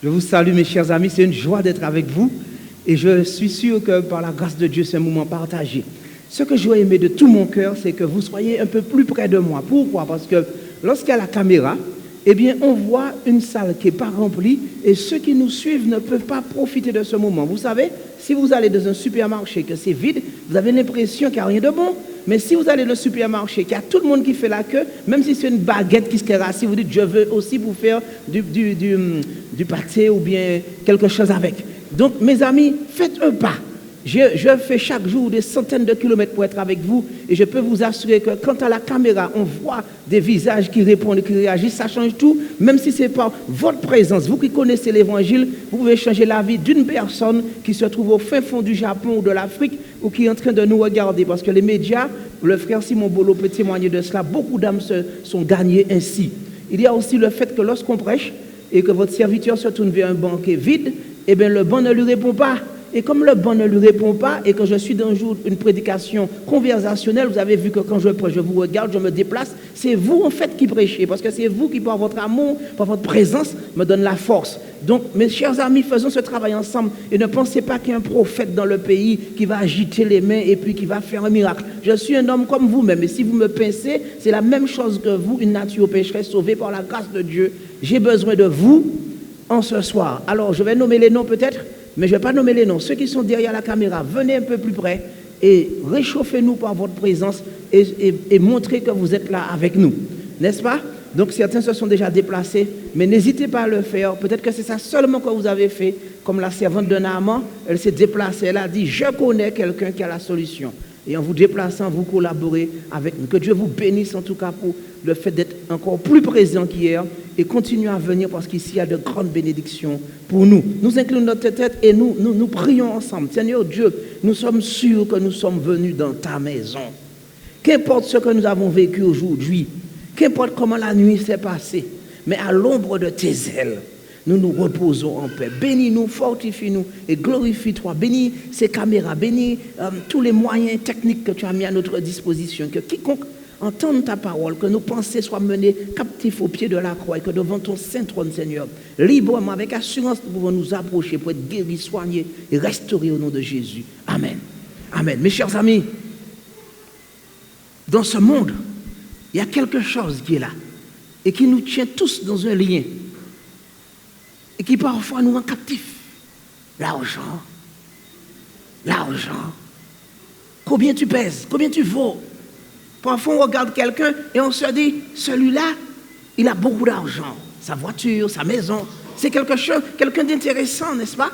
Je vous salue mes chers amis, c'est une joie d'être avec vous et je suis sûr que par la grâce de Dieu, c'est un moment partagé. Ce que j'aurais aimé de tout mon cœur, c'est que vous soyez un peu plus près de moi. Pourquoi? Parce que lorsqu'il y a la caméra, eh bien, on voit une salle qui n'est pas remplie et ceux qui nous suivent ne peuvent pas profiter de ce moment. Vous savez, si vous allez dans un supermarché que c'est vide, vous avez l'impression qu'il n'y a rien de bon. Mais si vous allez dans un supermarché, qu'il y a tout le monde qui fait la queue, même si c'est une baguette qui se terrasse, si vous dites, je veux aussi vous faire du pâté ou bien quelque chose avec. Donc, mes amis, faites un pas. Je fais chaque jour des centaines de kilomètres pour être avec vous et je peux vous assurer que quand à la caméra, on voit des visages qui répondent, qui réagissent, ça change tout. Même si ce n'est pas votre présence, vous qui connaissez l'évangile, vous pouvez changer la vie d'une personne qui se trouve au fin fond du Japon ou de l'Afrique ou qui est en train de nous regarder. Parce que les médias, le frère Simon Bolo peut témoigner de cela, beaucoup d'âmes sont gagnées ainsi. Il y a aussi le fait que lorsqu'on prêche et que votre serviteur se tourne vers un banquet vide, eh bien le banc ne lui répond pas. Et comme le banc ne lui répond pas et que je suis d'un jour une prédication conversationnelle, vous avez vu que quand je prêche, je vous regarde, je me déplace, c'est vous en fait qui prêchez, parce que c'est vous qui par votre amour, par votre présence, me donne la force. Donc mes chers amis, faisons ce travail ensemble et ne pensez pas qu'il y a un prophète dans le pays qui va agiter les mains et puis qui va faire un miracle. Je suis un homme comme vous-même et si vous me pincez, c'est la même chose que vous, une nature pécheresse sauvée par la grâce de Dieu. J'ai besoin de vous en ce soir. Alors je vais nommer les noms peut-être, mais je ne vais pas nommer les noms. Ceux qui sont derrière la caméra, venez un peu plus près et réchauffez-nous par votre présence et montrez que vous êtes là avec nous. N'est-ce pas? Donc certains se sont déjà déplacés, mais n'hésitez pas à le faire. Peut-être que c'est ça seulement que vous avez fait. Comme la servante de Naaman, elle s'est déplacée, elle a dit, je connais quelqu'un qui a la solution. Et en vous déplaçant, vous collaborez avec nous. Que Dieu vous bénisse en tout cas pour le fait d'être encore plus présent qu'hier et continuez à venir parce qu'ici il y a de grandes bénédictions pour nous. Nous inclinons notre tête et nous prions ensemble. Seigneur Dieu, nous sommes sûrs que nous sommes venus dans ta maison. Qu'importe ce que nous avons vécu aujourd'hui, qu'importe comment la nuit s'est passée, mais à l'ombre de tes ailes, nous nous reposons en paix. Bénis-nous, fortifie-nous et glorifie-toi. Bénis ces caméras, bénis tous les moyens techniques que tu as mis à notre disposition. Que quiconque entende ta parole, que nos pensées soient menées captifs au pied de la croix et que devant ton saint trône, Seigneur, librement, avec assurance, nous pouvons nous approcher pour être guéris, soignés et restaurés au nom de Jésus. Amen. Amen. Mes chers amis, dans ce monde, il y a quelque chose qui est là et qui nous tient tous dans un lien et qui parfois nous rend captifs. L'argent. L'argent. Combien tu pèses? Combien tu vaux? Parfois on regarde quelqu'un et on se dit, celui-là, il a beaucoup d'argent. Sa voiture, sa maison. C'est quelqu'un d'intéressant, n'est-ce pas?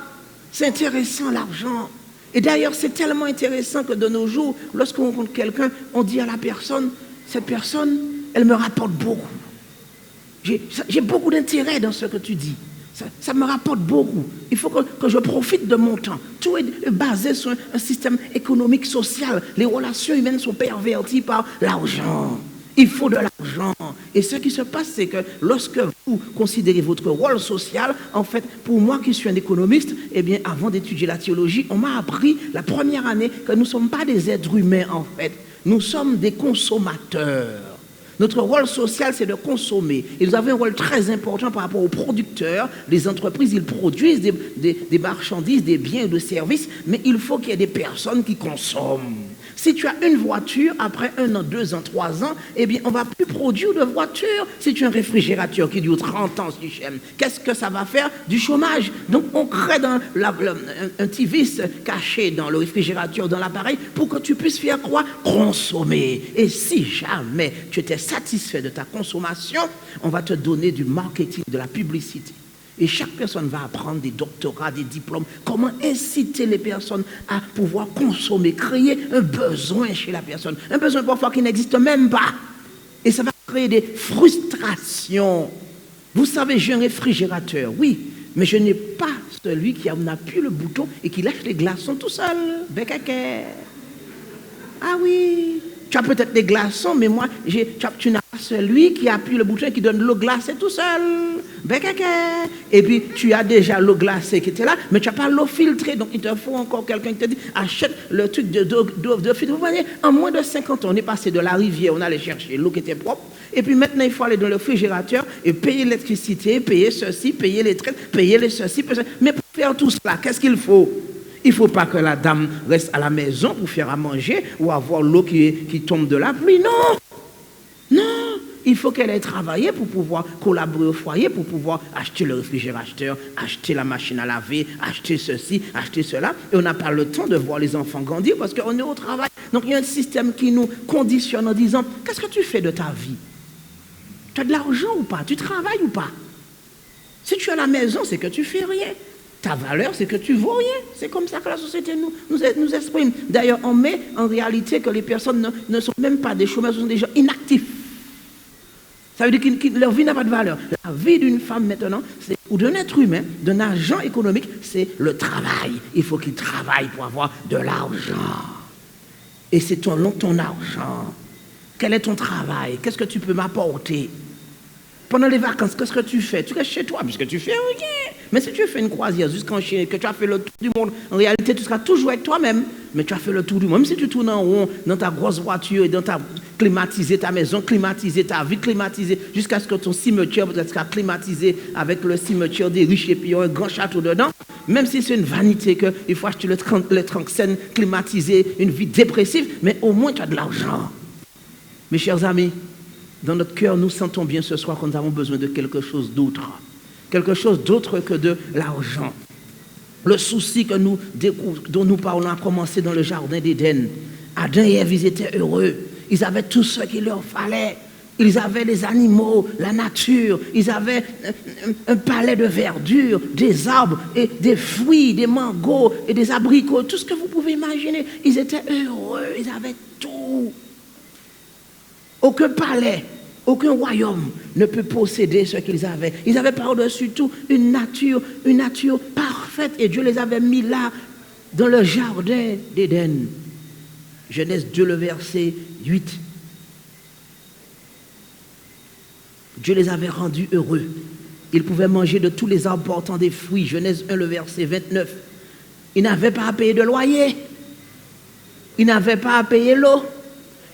C'est intéressant l'argent. Et d'ailleurs, c'est tellement intéressant que de nos jours, lorsqu'on rencontre quelqu'un, on dit à la personne, cette personne, elle me rapporte beaucoup. J'ai beaucoup d'intérêt dans ce que tu dis. Ça me rapporte beaucoup. Il faut que je profite de mon temps. Tout est basé sur un système économique, social. Les relations humaines sont perverties par l'argent. Il faut de l'argent. Et ce qui se passe, c'est que lorsque vous considérez votre rôle social, en fait, pour moi qui suis un économiste, eh bien, avant d'étudier la théologie, on m'a appris la première année que nous ne sommes pas des êtres humains, en fait. Nous sommes des consommateurs. Notre rôle social, c'est de consommer. Et nous avons un rôle très important par rapport aux producteurs. Les entreprises, ils produisent des marchandises, des biens et des services, mais il faut qu'il y ait des personnes qui consomment. Si tu as une voiture, après 1 an, 2 ans, 3 ans, eh bien, on ne va plus produire de voiture. Si tu as un réfrigérateur qui dure 30 ans, si j'aime, qu'est-ce que ça va faire? Du chômage. Donc, on crée un petit vice caché dans le réfrigérateur, dans l'appareil, pour que tu puisses faire quoi? Consommer. Et si jamais tu étais satisfait de ta consommation, on va te donner du marketing, de la publicité. Et chaque personne va apprendre des doctorats, des diplômes, comment inciter les personnes à pouvoir consommer, créer un besoin chez la personne. Un besoin parfois qui n'existe même pas. Et ça va créer des frustrations. Vous savez, j'ai un réfrigérateur, oui, mais je n'ai pas celui qui appuie le bouton et qui lâche les glaçons tout seul. Bekake. Ah oui. Tu as peut-être des glaçons, mais moi, tu n'as pas celui qui appuie le bouton et qui donne l'eau glacée tout seul. Et puis, tu as déjà l'eau glacée qui était là, mais tu n'as pas l'eau filtrée. Donc, il te faut encore quelqu'un qui te dit, achète le truc de filtre. Vous voyez, en moins de 50 ans, on est passé de la rivière, on allait chercher l'eau qui était propre, Et puis maintenant, il faut aller dans le réfrigérateur et payer l'électricité, payer ceci, payer les traites, payer les ceci. Mais pour faire tout cela, qu'est-ce qu'il faut? Il ne faut pas que la dame reste à la maison pour faire à manger ou avoir l'eau qui tombe de la pluie. Non! Non! Il faut qu'elle ait travaillé pour pouvoir collaborer au foyer, pour pouvoir acheter le réfrigérateur, acheter la machine à laver, acheter ceci, acheter cela. Et on n'a pas le temps de voir les enfants grandir parce qu'on est au travail. Donc il y a un système qui nous conditionne en disant, qu'est-ce que tu fais de ta vie? Tu as de l'argent ou pas? Tu travailles ou pas? Si tu es à la maison, c'est que tu fais rien. Ta valeur, c'est que tu vaux rien. C'est comme ça que la société nous exprime. D'ailleurs, on met en réalité que les personnes ne sont même pas des chômeurs, ce sont des gens inactifs. Ça veut dire que leur vie n'a pas de valeur. La vie d'une femme maintenant, ou d'un être humain, d'un agent économique, c'est le travail. Il faut qu'il travaille pour avoir de l'argent. Et c'est ton argent. Quel est ton travail? Qu'est-ce que tu peux m'apporter? Pendant les vacances, qu'est-ce que tu fais? Tu restes chez toi, puisque tu fais rien. Mais si tu fais une croisière jusqu'en Chine, que tu as fait le tour du monde, en réalité, tu seras toujours avec toi-même. Mais tu as fait le tour du monde. Même si tu tournes en rond dans ta grosse voiture et dans climatiser ta maison, climatiser ta vie, climatiser jusqu'à ce que ton cimetière peut-être sera climatisé avec le cimetière des riches et puis il y a un grand château dedans. Même si c'est une vanité qu'il faut acheter le tranxène climatisé, une vie dépressive, mais au moins tu as de l'argent. Mes chers amis, dans notre cœur, nous sentons bien ce soir que nous avons besoin de quelque chose d'autre. Quelque chose d'autre que de l'argent. Le souci dont nous parlons a commencé dans le jardin d'Éden. Adam et Ève, ils étaient heureux. Ils avaient tout ce qu'il leur fallait. Ils avaient les animaux, la nature. Ils avaient un palais de verdure, des arbres, et des fruits, des mangos et des abricots. Tout ce que vous pouvez imaginer. Ils étaient heureux. Ils avaient tout. Aucun palais, aucun royaume ne peut posséder ce qu'ils avaient. Ils avaient par-dessus tout une nature parfaite. Et Dieu les avait mis là, dans le jardin d'Éden. Genèse 2, le verset 8. Dieu les avait rendus heureux. Ils pouvaient manger de tous les arbres portant des fruits. Genèse 1, le verset 29. Ils n'avaient pas à payer de loyer. Ils n'avaient pas à payer l'eau.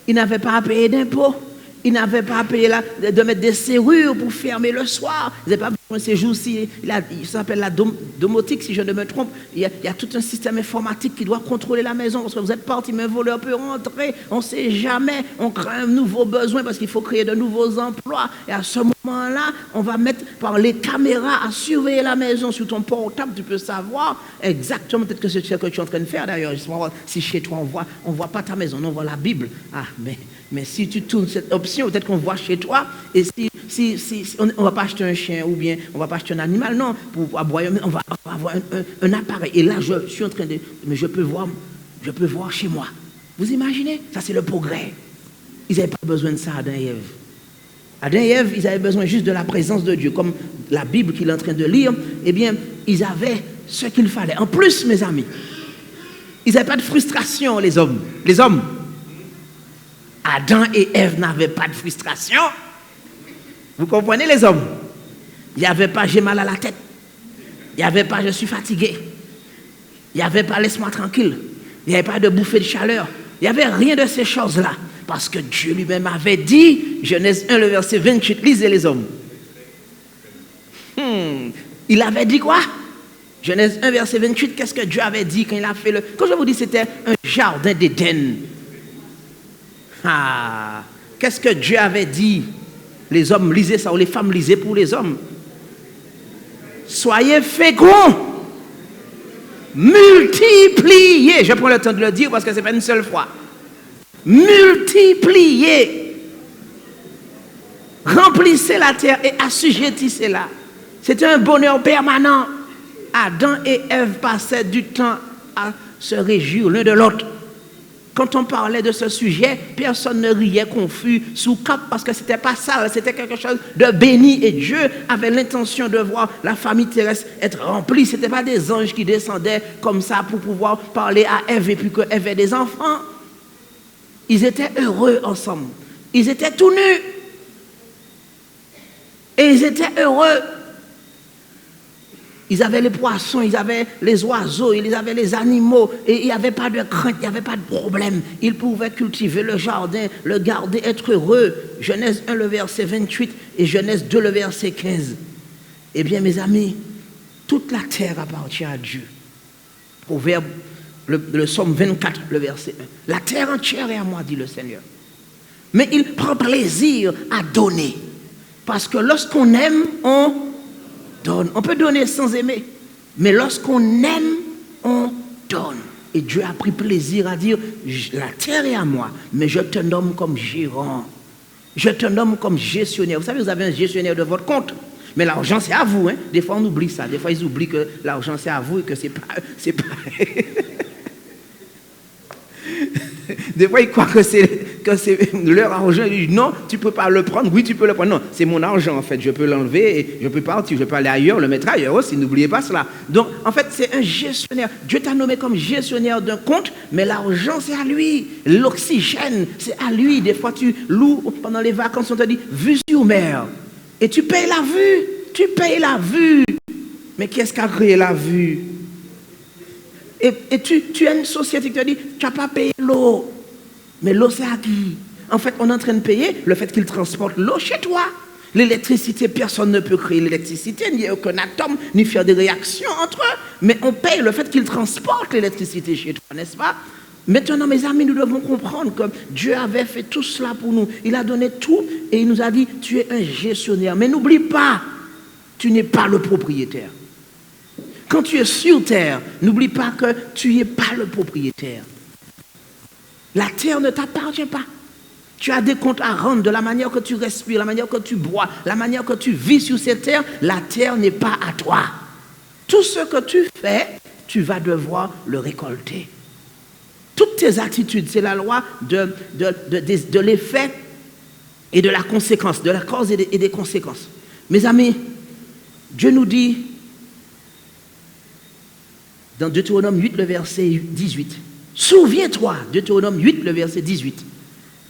Ils n'avaient pas à payer d'impôts. Ils n'avaient pas à payer de mettre des serrures pour fermer le soir. Ils n'avaient pas besoin de ces jours-ci. Il s'appelle la domotique, si je ne me trompe. Il y a tout un système informatique qui doit contrôler la maison. Parce que vous êtes parti, mais un voleur peut rentrer. On ne sait jamais. On crée un nouveau besoin parce qu'il faut créer de nouveaux emplois. Et à ce moment-là, on va mettre par les caméras à surveiller la maison. Sur ton portable, tu peux savoir exactement, peut-être que c'est ce que tu es en train de faire d'ailleurs. Si chez toi, on voit pas ta maison, on voit la Bible. Ah, mais si tu tournes cette option, peut-être qu'on voit chez toi, et si on ne va pas acheter un chien ou bien on ne va pas acheter un animal, non, on va avoir un appareil. Et là, je suis en train de... Mais je peux voir chez moi. Vous imaginez? Ça, c'est le progrès. Ils n'avaient pas besoin de ça, Adam et Ève. Adam et Ève, ils avaient besoin juste de la présence de Dieu. Comme la Bible qu'il est en train de lire, eh bien, ils avaient ce qu'il fallait. En plus, mes amis, ils n'avaient pas de frustration, les hommes. Les hommes. Adam et Ève n'avaient pas de frustration. Vous comprenez, les hommes? Il n'y avait pas j'ai mal à la tête. Il n'y avait pas je suis fatigué. Il n'y avait pas laisse-moi tranquille. Il n'y avait pas de bouffée de chaleur. Il n'y avait rien de ces choses-là. Parce que Dieu lui-même avait dit, Genèse 1, le verset 28, lisez les hommes. Il avait dit quoi? Genèse 1, verset 28, qu'est-ce que Dieu avait dit quand il a fait le... Quand je vous dis c'était un jardin d'Éden. Ah, qu'est-ce que Dieu avait dit? Les hommes lisaient ça, ou les femmes lisaient pour les hommes. Soyez féconds, multipliez. Je prends le temps de le dire parce que ce n'est pas une seule fois. Multipliez. Remplissez la terre et assujettissez-la. C'était un bonheur permanent. Adam et Ève passaient du temps à se réjouir l'un de l'autre. Quand on parlait de ce sujet, personne ne riait confus sous cap parce que c'était pas ça, c'était quelque chose de béni et Dieu avait l'intention de voir la famille terrestre être remplie. C'était pas des anges qui descendaient comme ça pour pouvoir parler à Ève et puis que Ève ait des enfants. Ils étaient heureux ensemble. Ils étaient tout nus. Et ils étaient heureux. Ils avaient les poissons, ils avaient les oiseaux, ils avaient les animaux, et il n'y avait pas de crainte, il n'y avait pas de problème. Ils pouvaient cultiver le jardin, le garder, être heureux. Genèse 1, le verset 28, et Genèse 2, le verset 15. Eh bien, mes amis, toute la terre appartient à Dieu. Proverbe, le psaume 24, le verset 1. La terre entière est à moi, dit le Seigneur. Mais il prend plaisir à donner. Parce que lorsqu'on aime, on donne. On peut donner sans aimer. Mais lorsqu'on aime, on donne. Et Dieu a pris plaisir à dire, la terre est à moi, mais je te nomme comme gérant. Je te nomme comme gestionnaire. Vous savez, vous avez un gestionnaire de votre compte. Mais l'argent, c'est à vous. Hein? Des fois, on oublie ça. Des fois, ils oublient que l'argent, c'est à vous et que c'est pas... Des fois, ils croient que c'est leur argent. Ils disent, non, tu ne peux pas le prendre. Oui, tu peux le prendre. Non, c'est mon argent, en fait. Je peux l'enlever et je peux partir. Je peux aller ailleurs, le mettre ailleurs aussi. N'oubliez pas cela. Donc, en fait, c'est un gestionnaire. Dieu t'a nommé comme gestionnaire d'un compte, mais l'argent, c'est à lui. L'oxygène, c'est à lui. Des fois, tu loues, pendant les vacances, on te dit, vue sur mer. Et tu payes la vue. Tu payes la vue. Mais qui est-ce qui a créé la vue? Et tu as une société qui te dit, tu n'as pas payé l'eau. Mais l'eau, c'est à qui? En fait, on est en train de payer le fait qu'il transporte l'eau chez toi. L'électricité, personne ne peut créer l'électricité, il n'y a aucun atome, ni faire des réactions entre eux. Mais on paye le fait qu'il transporte l'électricité chez toi, n'est-ce pas? Maintenant, mes amis, nous devons comprendre que Dieu avait fait tout cela pour nous. Il a donné tout et il nous a dit, tu es un gestionnaire. Mais n'oublie pas, tu n'es pas le propriétaire. Quand tu es sur terre, n'oublie pas que tu n'es pas le propriétaire. La terre ne t'appartient pas. Tu as des comptes à rendre de la manière que tu respires, la manière que tu bois, la manière que tu vis sur cette terre. La terre n'est pas à toi. Tout ce que tu fais, tu vas devoir le récolter. Toutes tes attitudes, c'est la loi de l'effet et de la conséquence, de la cause et des conséquences. Mes amis, Dieu nous dit, dans Deutéronome 8, le verset 18, souviens-toi, Deutéronome 8, le verset 18,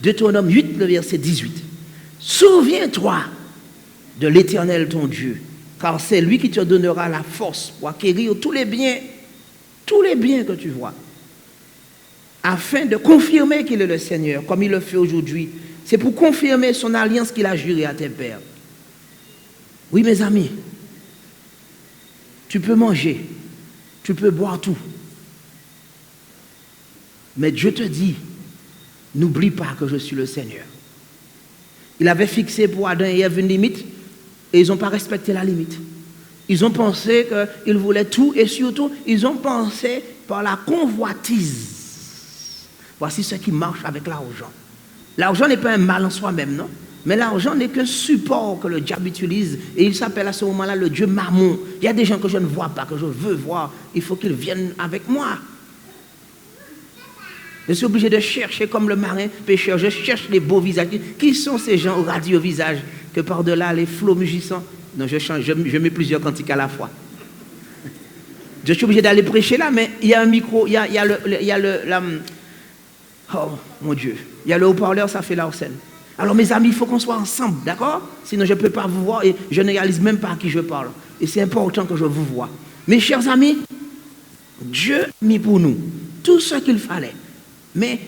Deutéronome 8, le verset 18, souviens-toi de l'Éternel ton Dieu, car c'est lui qui te donnera la force pour acquérir tous les biens que tu vois, afin de confirmer qu'il est le Seigneur, comme il le fait aujourd'hui. C'est pour confirmer son alliance qu'il a juré à tes pères. Oui, mes amis, tu peux manger, tu peux boire tout. Mais Dieu te dit, n'oublie pas que je suis le Seigneur. Il avait fixé pour Adam et Ève une limite et ils n'ont pas respecté la limite. Ils ont pensé qu'ils voulaient tout et surtout, ils ont pensé par la convoitise. Voici ce qui marche avec l'argent. L'argent n'est pas un mal en soi-même, non? Mais l'argent n'est qu'un support que le diable utilise et il s'appelle à ce moment-là le Dieu Mammon. Il y a des gens que je ne vois pas, que je veux voir. Il faut qu'ils viennent avec moi. Je suis obligé de chercher comme le marin pêcheur. Je cherche les beaux visages. Qui sont ces gens au radieux visage que par-delà les flots mugissants? Non, je mets plusieurs cantiques à la fois. Je suis obligé d'aller prêcher là, mais il y a un micro, il y a oh mon Dieu, il y a le haut-parleur, ça fait la scène. Alors mes amis, il faut qu'on soit ensemble, d'accord? Sinon je ne peux pas vous voir et je ne réalise même pas à qui je parle. Et c'est important que je vous voie. Mes chers amis, Dieu a mis pour nous tout ce qu'il fallait. Mais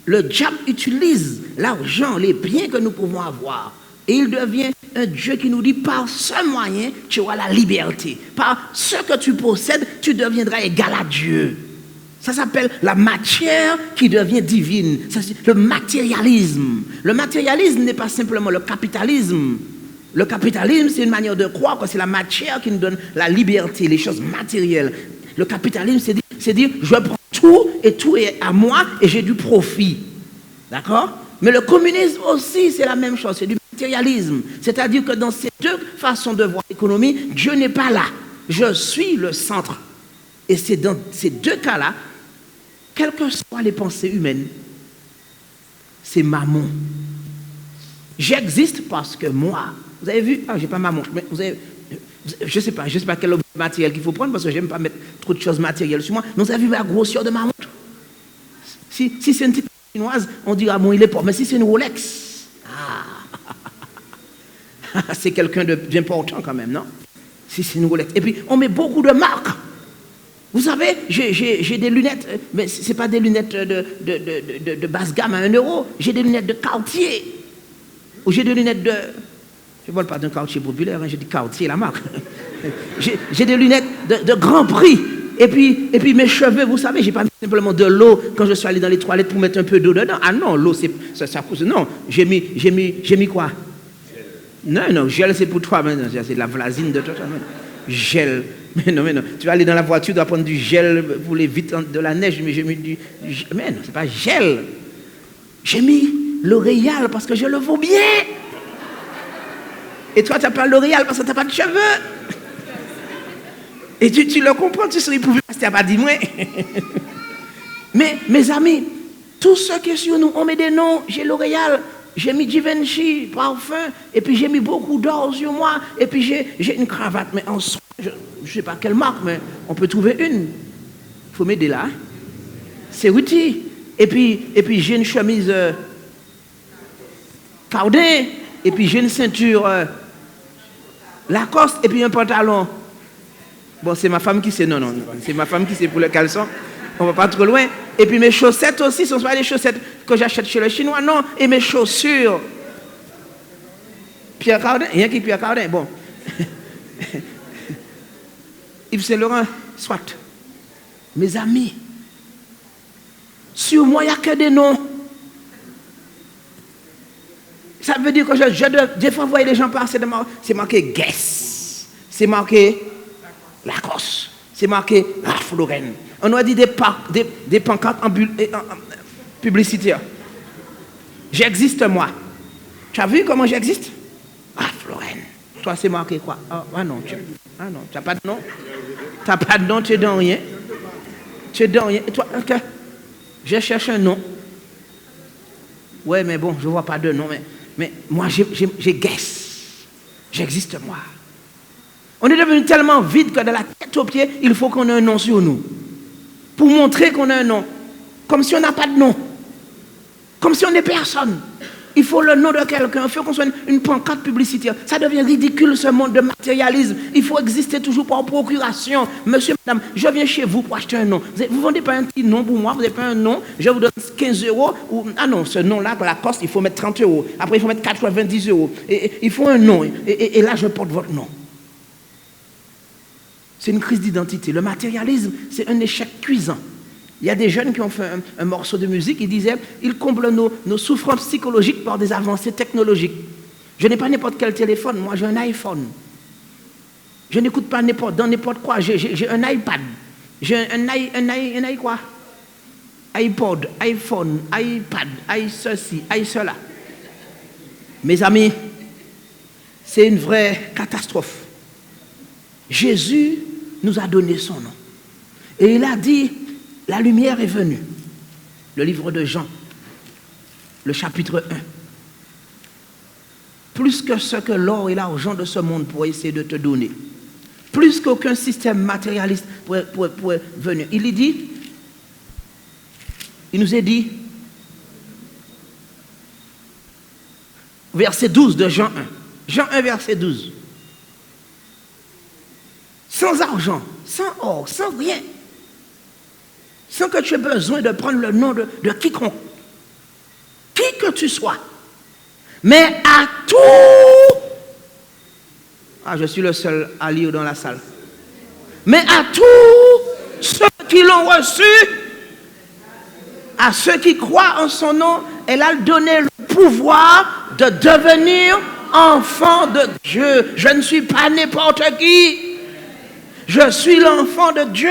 le diable utilise l'argent, les biens que nous pouvons avoir. Et il devient un Dieu qui nous dit, par ce moyen, tu auras la liberté. Par ce que tu possèdes, tu deviendras égal à Dieu. Ça s'appelle la matière qui devient divine. C'est le matérialisme. Le matérialisme n'est pas simplement le capitalisme. Le capitalisme, c'est une manière de croire que c'est la matière qui nous donne la liberté, les choses matérielles. Le capitalisme, c'est dire, je prends tout et tout est à moi et j'ai du profit. D'accord? Mais le communisme aussi, c'est la même chose, c'est du matérialisme. C'est-à-dire que dans ces deux façons de voir l'économie, Dieu n'est pas là. Je suis le centre. Et c'est dans ces deux cas-là, quelles que soient les pensées humaines, c'est mammon. J'existe parce que moi, vous avez vu, j'ai pas mammon, mais vous avez, je sais pas quel objet matériel qu'il faut prendre parce que j'aime pas mettre trop de choses matérielles sur moi. Mais vous avez vu la grosseur de ma montre? Si c'est une petite chinoise, on dira bon, il est pauvre. Mais si c'est une Rolex, c'est quelqu'un d'important quand même, non? Si c'est une Rolex. Et puis, on met beaucoup de marques. Vous savez, j'ai des lunettes, mais ce n'est pas des lunettes de basse gamme à 1 euro. J'ai des lunettes de Cartier. Ou j'ai des lunettes de... Je ne parle pas d'un Cartier populaire, hein, j'ai dit Cartier, la marque. J'ai des lunettes de grand prix. Et puis mes cheveux, vous savez, je n'ai pas mis simplement de l'eau quand je suis allé dans les toilettes pour mettre un peu d'eau dedans. Ah non, l'eau, ça pousse. Non, j'ai mis quoi? Non, gel, c'est pour toi maintenant. C'est de la vlasine de toi. Gel. Mais non. Tu vas aller dans la voiture, tu dois prendre du gel pour les vitres de la neige. Mais j'ai mis du... Mais non, c'est pas gel. J'ai mis L'Oréal parce que je le vaux bien. Et toi, tu n'as pas L'Oréal parce que tu n'as pas de cheveux. Et tu le comprends, tu serais éprouvé parce que tu n'as pas dit moi. Mais, mes amis, tout ce qui est sur nous, on met des noms. J'ai L'Oréal, j'ai mis Givenchy, parfum, et puis j'ai mis beaucoup d'or sur moi, et puis j'ai une cravate, mais en soie, je ne sais pas quelle marque, mais on peut trouver une. Il faut m'aider là. C'est outil. Et puis j'ai une chemise Cardin, et puis j'ai une ceinture Lacoste, et puis un pantalon. Bon, c'est ma femme qui sait, non, c'est ma femme qui sait pour le caleçon. On va pas trop loin. Et puis mes chaussettes aussi, ce ne sont pas des chaussettes que j'achète chez le Chinois, non. Et mes chaussures. Pierre Cardin, rien qui Pierre Cardin, bon. Yves Saint Laurent, soit. Mes amis, sur moi, il n'y a que des noms. Ça veut dire que des fois, vous voyez les gens passer, c'est marqué Guess, c'est marqué Lacoste, c'est marqué Ralph Lauren. On a dit des pancartes publicitaires. J'existe moi. Tu as vu comment j'existe? Ralph Lauren. Toi, c'est marqué quoi? Ah non, tu n'as pas de nom. Tu n'as pas de nom, tu es dans rien. Tu es dans rien. Et toi, ok. Je cherche un nom. Ouais, mais bon, je ne vois pas de nom. Mais moi, j'ai guess. J'existe moi. On est devenu tellement vide que de la tête aux pieds, il faut qu'on ait un nom sur nous. Pour montrer qu'on a un nom. Comme si on n'a pas de nom. Comme si on n'est personne. Il faut le nom de quelqu'un. Il faut qu'on soit une pancarte publicitaire. Ça devient ridicule ce monde de matérialisme. Il faut exister toujours par procuration. Monsieur, madame, je viens chez vous pour acheter un nom. Vous ne vendez pas un petit nom pour moi, vous n'avez pas un nom. Je vous donne 15 euros. Ah non, ce nom-là, pour la Coste, il faut mettre 30 euros. Après, il faut mettre 90 euros. Et il faut un nom. Et là, je porte votre nom. C'est une crise d'identité. Le matérialisme, c'est un échec cuisant. Il y a des jeunes qui ont fait un morceau de musique, ils disaient, ils comblent nos souffrances psychologiques par des avancées technologiques. Je n'ai pas n'importe quel téléphone, moi j'ai un iPhone. Je n'écoute pas dans n'importe quoi, j'ai un iPad. J'ai un quoi? iPod, iPhone, iPad, ceci, cela. Mes amis, c'est une vraie catastrophe. Jésus nous a donné son nom. Et il a dit, la lumière est venue. Le livre de Jean, le chapitre 1. Plus que ce que l'or et l'argent de ce monde pourraient essayer de te donner. Plus qu'aucun système matérialiste pourrait venir. Il nous est dit, verset 12 de Jean 1. Jean 1, verset 12. Sans argent, sans or, sans rien. Sans que tu aies besoin de prendre le nom de quiconque. Qui que tu sois. Mais à tout. Ah, je suis le seul à lire dans la salle. Mais à tous ceux qui l'ont reçu, à ceux qui croient en son nom, elle a donné le pouvoir de devenir enfant de Dieu. Je ne suis pas n'importe qui. Je suis l'enfant de Dieu.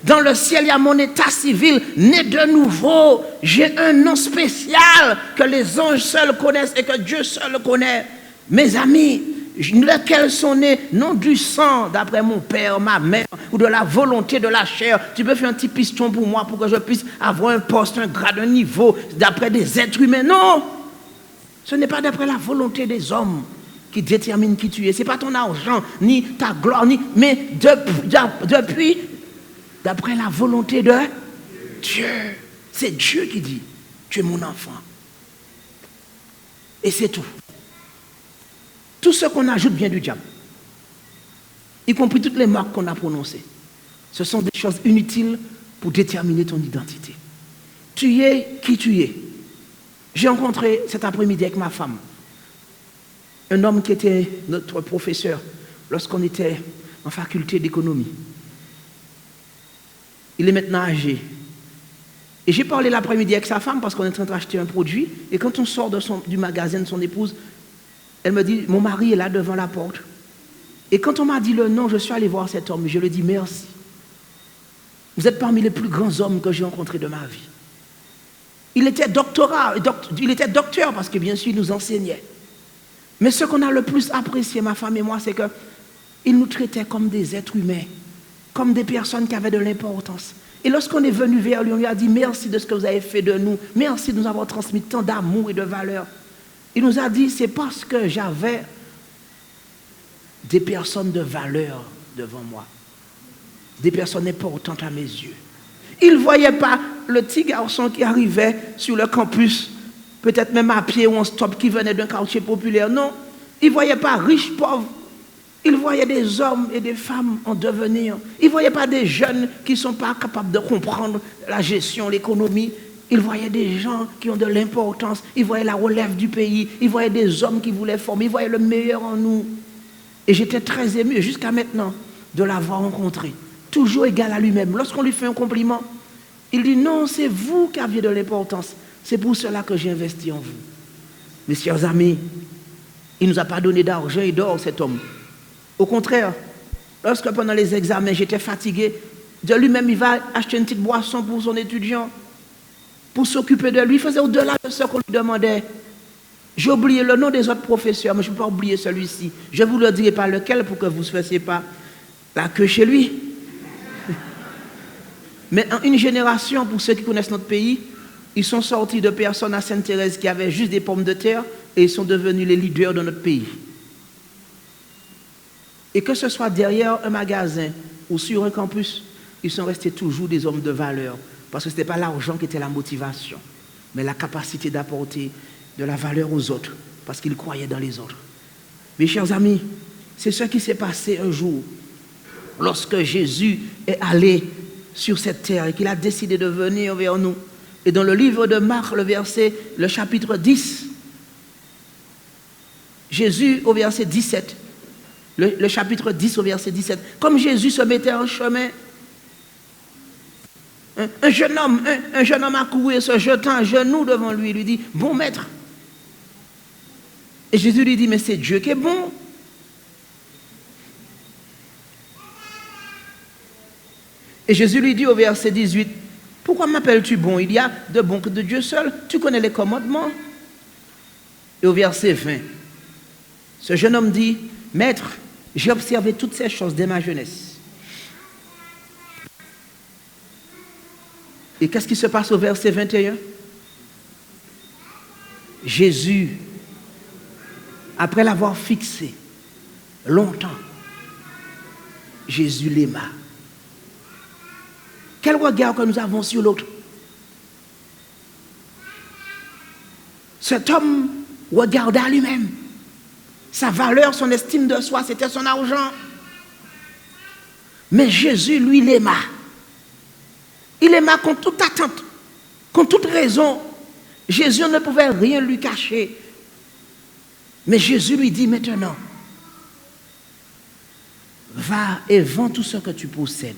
Dans le ciel, il y a mon état civil, né de nouveau. J'ai un nom spécial que les anges seuls connaissent et que Dieu seul connaît. Mes amis, lesquels sont nés, non du sang, d'après mon père, ma mère, ou de la volonté de la chair. Tu peux faire un petit piston pour moi pour que je puisse avoir un poste, un grade, un niveau, d'après des êtres humains. Non, ce n'est pas d'après la volonté des hommes qui détermine qui tu es. Ce n'est pas ton argent, ni ta gloire, mais depuis d'après la volonté de Dieu. C'est Dieu qui dit, tu es mon enfant. Et c'est tout. Tout ce qu'on ajoute vient du diable. y compris toutes les marques qu'on a prononcées. Ce sont des choses inutiles pour déterminer ton identité. Tu es qui tu es. J'ai rencontré cet après-midi avec ma femme un homme qui était notre professeur lorsqu'on était en faculté d'économie. Il est maintenant âgé. Et j'ai parlé l'après-midi avec sa femme parce qu'on est en train d'acheter un produit. Et quand on sort du magasin de son épouse, elle me dit, mon mari est là devant la porte. Et quand on m'a dit le nom, je suis allé voir cet homme. Je lui ai dit, merci. Vous êtes parmi les plus grands hommes que j'ai rencontrés de ma vie. Il était docteur parce que bien sûr, il nous enseignait. Mais ce qu'on a le plus apprécié, ma femme et moi, c'est qu'il nous traitait comme des êtres humains, comme des personnes qui avaient de l'importance. Et lorsqu'on est venu vers lui, on lui a dit merci de ce que vous avez fait de nous, merci de nous avoir transmis tant d'amour et de valeur. Il nous a dit, c'est parce que j'avais des personnes de valeur devant moi, des personnes importantes à mes yeux. Il ne voyait pas le petit garçon qui arrivait sur le campus, peut-être même à pied ou en stop, qui venait d'un quartier populaire. Non, il ne voyait pas riche, pauvre. Il voyait des hommes et des femmes en devenir. Il ne voyait pas des jeunes qui ne sont pas capables de comprendre la gestion, l'économie. Il voyait des gens qui ont de l'importance. Il voyait la relève du pays. Il voyait des hommes qui voulaient former. Il voyait le meilleur en nous. Et j'étais très ému jusqu'à maintenant de l'avoir rencontré. Toujours égal à lui-même. Lorsqu'on lui fait un compliment, il dit non, c'est vous qui aviez de l'importance. C'est pour cela que j'ai investi en vous. Mes chers amis, il ne nous a pas donné d'argent et d'or, cet homme. Au contraire, lorsque pendant les examens, j'étais fatigué, de lui-même, il va acheter une petite boisson pour son étudiant, pour s'occuper de lui. Il faisait au-delà de ce qu'on lui demandait. J'ai oublié le nom des autres professeurs, mais je ne peux pas oublier celui-ci. Je ne vous le dirai pas lequel pour que vous ne fassiez pas la queue chez lui. Mais en une génération, pour ceux qui connaissent notre pays, ils sont sortis de personnes à Sainte-Thérèse qui avaient juste des pommes de terre et ils sont devenus les leaders de notre pays. Et que ce soit derrière un magasin ou sur un campus, ils sont restés toujours des hommes de valeur. Parce que ce n'était pas l'argent qui était la motivation, mais la capacité d'apporter de la valeur aux autres, parce qu'ils croyaient dans les autres. Mes chers amis, c'est ce qui s'est passé un jour, lorsque Jésus est allé sur cette terre et qu'il a décidé de venir vers nous. Et dans le livre de Marc, le chapitre 10, Jésus au verset 17, le chapitre 10 au verset 17, comme Jésus se mettait en chemin, un jeune homme a couru et se jetant à genoux devant lui, il lui dit, bon maître. Et Jésus lui dit, mais c'est Dieu qui est bon. Et Jésus lui dit au verset 18, pourquoi m'appelles-tu bon? Il y a de bon que de Dieu seul. Tu connais les commandements. Et au verset 20, ce jeune homme dit, maître, j'ai observé toutes ces choses dès ma jeunesse. Et qu'est-ce qui se passe au verset 21? Jésus, après l'avoir fixé longtemps, Jésus l'aima. Quel regard que nous avons sur l'autre? Cet homme regarda lui-même. Sa valeur, son estime de soi, c'était son argent. Mais Jésus, lui, l'aima. Il aima contre toute attente, contre toute raison. Jésus ne pouvait rien lui cacher. Mais Jésus lui dit maintenant, va et vends tout ce que tu possèdes.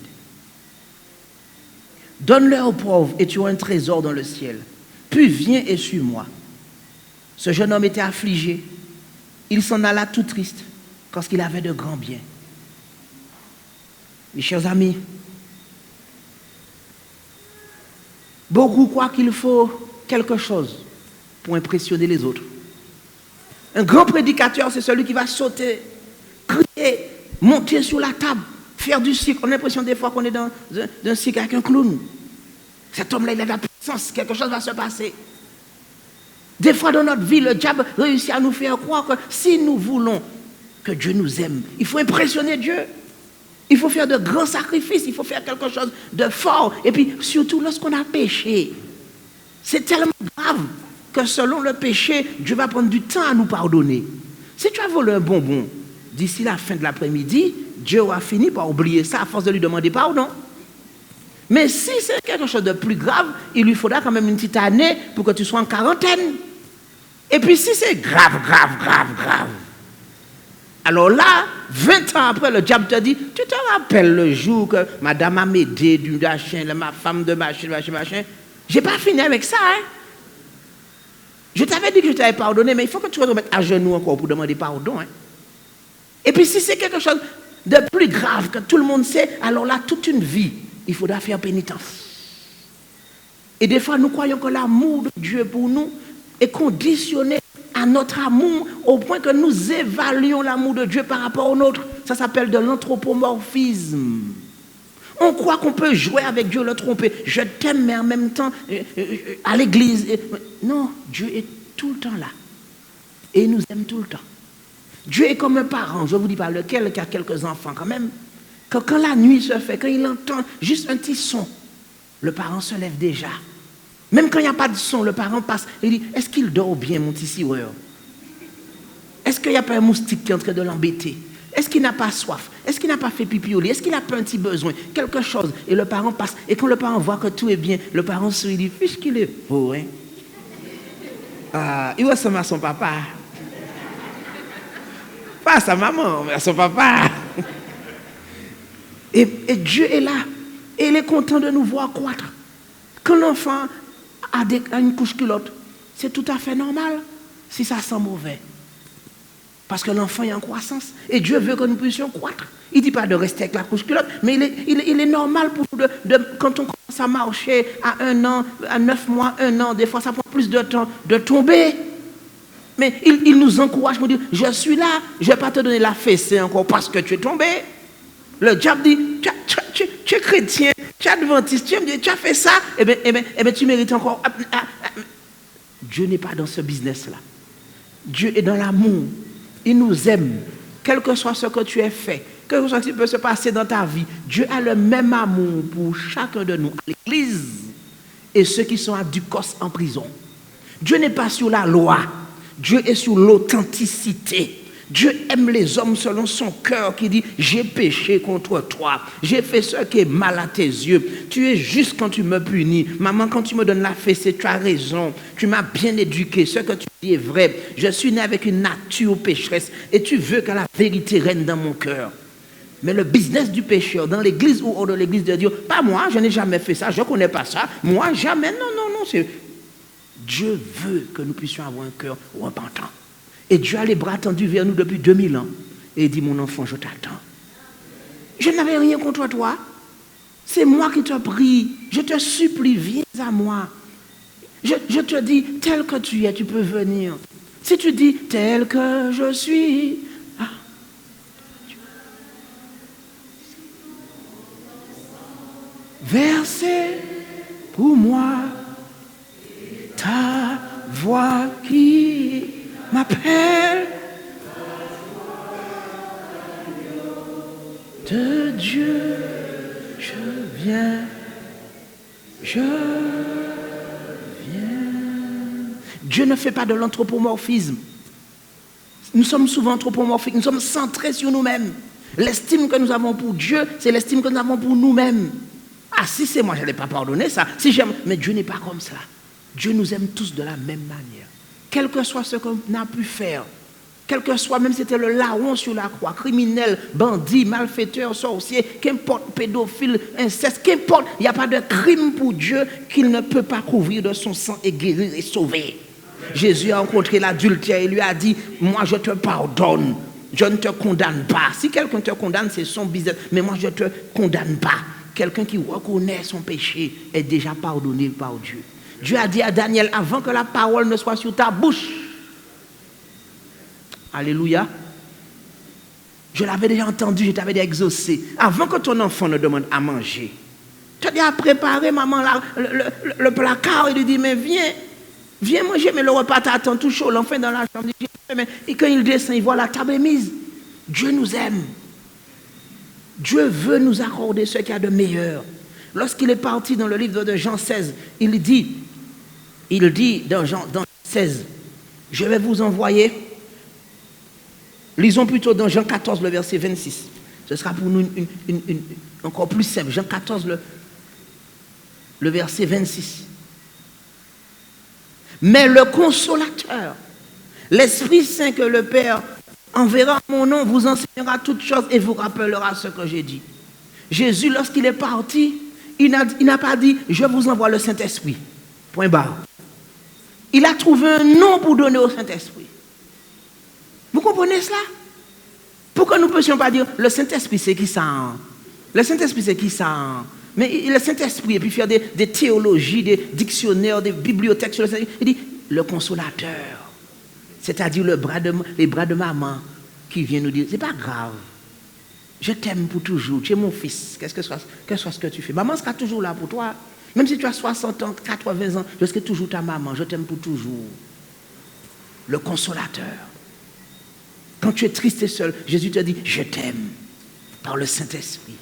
Donne-le aux pauvres et tu auras un trésor dans le ciel. Puis viens et suis-moi. Ce jeune homme était affligé. Il s'en alla tout triste parce qu'il avait de grands biens. Mes chers amis, beaucoup croient qu'il faut quelque chose pour impressionner les autres. Un grand prédicateur, c'est celui qui va sauter, crier, monter sur la table, faire du cirque. On a l'impression des fois qu'on est dans un cirque avec un clown. Cet homme-là, il a la puissance, quelque chose va se passer. Des fois dans notre vie, le diable réussit à nous faire croire que si nous voulons que Dieu nous aime, il faut impressionner Dieu. Il faut faire de grands sacrifices, il faut faire quelque chose de fort. Et puis surtout lorsqu'on a péché, c'est tellement grave que selon le péché, Dieu va prendre du temps à nous pardonner. Si tu as volé un bonbon, d'ici la fin de l'après-midi, Dieu a fini par oublier ça à force de lui demander pardon. Mais si c'est quelque chose de plus grave, il lui faudra quand même une petite année pour que tu sois en quarantaine. Et puis si c'est grave, alors là, 20 ans après, le diable te dit, tu te rappelles le jour que madame a m'aidé du machin, ma femme de machin. J'ai pas fini avec ça, hein. Je t'avais dit que je t'avais pardonné, mais il faut que tu te remettes à genoux encore pour demander pardon, hein. Et puis si c'est quelque chose de plus grave que tout le monde sait, alors là, toute une vie, il faudra faire pénitence. Et des fois, nous croyons que l'amour de Dieu pour nous est conditionné à notre amour au point que nous évaluons l'amour de Dieu par rapport au nôtre. Ça s'appelle de l'anthropomorphisme. On croit qu'on peut jouer avec Dieu, le tromper. Je t'aime, mais en même temps, à l'église. Non, Dieu est tout le temps là. Et il nous aime tout le temps. Dieu est comme un parent, je ne vous dis pas lequel, qui a quelques enfants quand même. Quand la nuit se fait, quand il entend juste un petit son, le parent se lève déjà. Même quand il n'y a pas de son, le parent passe et dit, est-ce qu'il dort bien, mon petit siweur? Est-ce qu'il n'y a pas un moustique qui est en train de l'embêter? Est-ce qu'il n'a pas soif? Est-ce qu'il n'a pas fait pipi au lit? Est-ce qu'il n'a pas un petit besoin? Quelque chose. Et le parent passe. Et quand le parent voit que tout est bien, le parent sourit, il dit, fiche qu'il est beau, hein? Il ressemble à son papa. Pas à sa maman, mais à son papa. Et Dieu est là. Et il est content de nous voir croître. Quand l'enfant a une couche culotte, c'est tout à fait normal si ça sent mauvais. Parce que l'enfant est en croissance. Et Dieu veut que nous puissions croître. Il ne dit pas de rester avec la couche culotte, mais il est normal pour nous, quand on commence à marcher à 1 an, à 9 mois, 1 an, des fois ça prend plus de temps de tomber. Mais il nous encourage pour dire, je suis là, je ne vais pas te donner la fessée encore parce que tu es tombé. Le diable dit, tu es chrétien, tu es adventiste, tu as fait ça, eh bien, tu mérites encore. Dieu n'est pas dans ce business-là. Dieu est dans l'amour. Il nous aime. Quel que soit ce que tu as fait, quel que soit ce qui peut se passer dans ta vie, Dieu a le même amour pour chacun de nous, à l'église, et ceux qui sont à Ducos en prison. Dieu n'est pas sur la loi. Dieu est sur l'authenticité. Dieu aime les hommes selon son cœur qui dit « J'ai péché contre toi, j'ai fait ce qui est mal à tes yeux, tu es juste quand tu me punis. Maman, quand tu me donnes la fessée, tu as raison, tu m'as bien éduqué, ce que tu dis est vrai. Je suis né avec une nature pécheresse et tu veux que la vérité règne dans mon cœur. » Mais le business du pécheur, dans l'église ou hors de l'église de Dieu, pas moi, je n'ai jamais fait ça, je ne connais pas ça, moi jamais, non, c'est... Dieu veut que nous puissions avoir un cœur repentant. Et Dieu a les bras tendus vers nous depuis 2000 ans. Et il dit, mon enfant, je t'attends. Je n'avais rien contre toi. C'est moi qui te prie. Je te supplie, viens à moi. Je te dis, tel que tu es, tu peux venir. Si tu dis, tel que je suis... Versez pour moi ta voix qui m'appelle de Dieu, je viens. Dieu ne fait pas de l'anthropomorphisme. Nous sommes souvent anthropomorphiques, nous sommes centrés sur nous-mêmes. L'estime que nous avons pour Dieu, c'est l'estime que nous avons pour nous-mêmes. Ah, si c'est moi, je n'allais pas pardonner ça. Si j'aime, mais Dieu n'est pas comme ça. Dieu nous aime tous de la même manière. Quel que soit ce qu'on a pu faire, quel que soit, même si c'était le larron sur la croix, criminel, bandit, malfaiteur, sorcier, qu'importe, pédophile, inceste, qu'importe, il n'y a pas de crime pour Dieu qu'il ne peut pas couvrir de son sang et guérir et sauver. Jésus a rencontré l'adultère et lui a dit, moi je te pardonne, je ne te condamne pas. Si quelqu'un te condamne, c'est son business, mais moi je ne te condamne pas. Quelqu'un qui reconnaît son péché est déjà pardonné par Dieu. Dieu a dit à Daniel, avant que la parole ne soit sur ta bouche. Alléluia. Je l'avais déjà entendu, je t'avais déjà exaucé. Avant que ton enfant ne demande à manger, tu as déjà préparé, maman, le placard. Il lui dit, mais viens manger, mais le repas t'attend tout chaud. L'enfant dans la chambre, il dit, et quand il descend, il voit la table est mise. Dieu nous aime. Dieu veut nous accorder ce qu'il y a de meilleur. Lorsqu'il est parti dans le livre de Jean 16, il dit dans Jean 16, je vais vous envoyer, lisons plutôt dans Jean 14, le verset 26. Ce sera pour nous encore plus simple. Jean 14, le verset 26. Mais le consolateur, l'Esprit Saint que le Père enverra en mon nom, vous enseignera toutes choses et vous rappellera ce que j'ai dit. Jésus, lorsqu'il est parti, il n'a pas dit « je vous envoie le Saint-Esprit ». Point barre. Il a trouvé un nom pour donner au Saint-Esprit. Vous comprenez cela? Pourquoi nous ne puissions pas dire « le Saint-Esprit, c'est qui ça ?» Le Saint-Esprit, c'est qui ça? Mais le Saint-Esprit, et puis faire des théologies, des dictionnaires, des bibliothèques sur le Saint-Esprit, il dit le consolateur. C'est-à-dire les bras de maman qui vient nous dire, c'est pas grave, je t'aime pour toujours, tu es mon fils, que soit ce que tu fais. Maman sera toujours là pour toi. Même si tu as 60 ans, 80 ans, je serai toujours ta maman, je t'aime pour toujours. Le consolateur. Quand tu es triste et seul, Jésus te dit, je t'aime par le Saint-Esprit.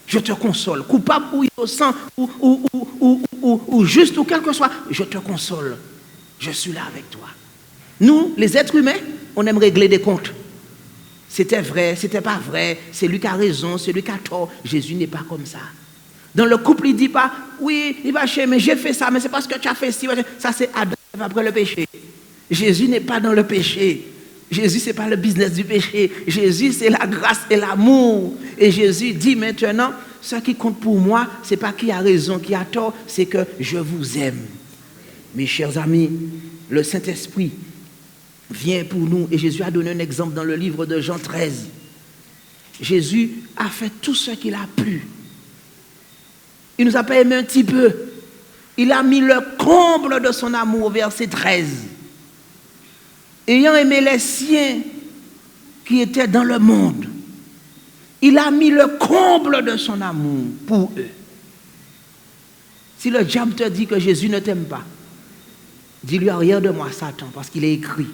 Je te console, coupable ou innocent, ou juste, ou quel que soit, je te console. Je suis là avec toi. Nous, les êtres humains, on aime régler des comptes. C'était vrai, c'était pas vrai, c'est lui qui a raison, c'est lui qui a tort. Jésus n'est pas comme ça. Dans le couple, il ne dit pas, oui, il va chez, mais j'ai fait ça, mais c'est parce que tu as fait ci. Ça, c'est Adam après le péché. Jésus n'est pas dans le péché. Jésus, ce n'est pas le business du péché. Jésus, c'est la grâce et l'amour. Et Jésus dit maintenant, ce qui compte pour moi, ce n'est pas qui a raison, qui a tort, c'est que je vous aime. Mes chers amis, le Saint-Esprit vient pour nous. Et Jésus a donné un exemple dans le livre de Jean 13. Jésus a fait tout ce qu'il a pu. Il ne nous a pas aimé un petit peu. Il a mis le comble de son amour, verset 13. Ayant aimé les siens qui étaient dans le monde, il a mis le comble de son amour pour eux. Si le diable te dit que Jésus ne t'aime pas, dis-lui rien de moi, Satan, parce qu'il est écrit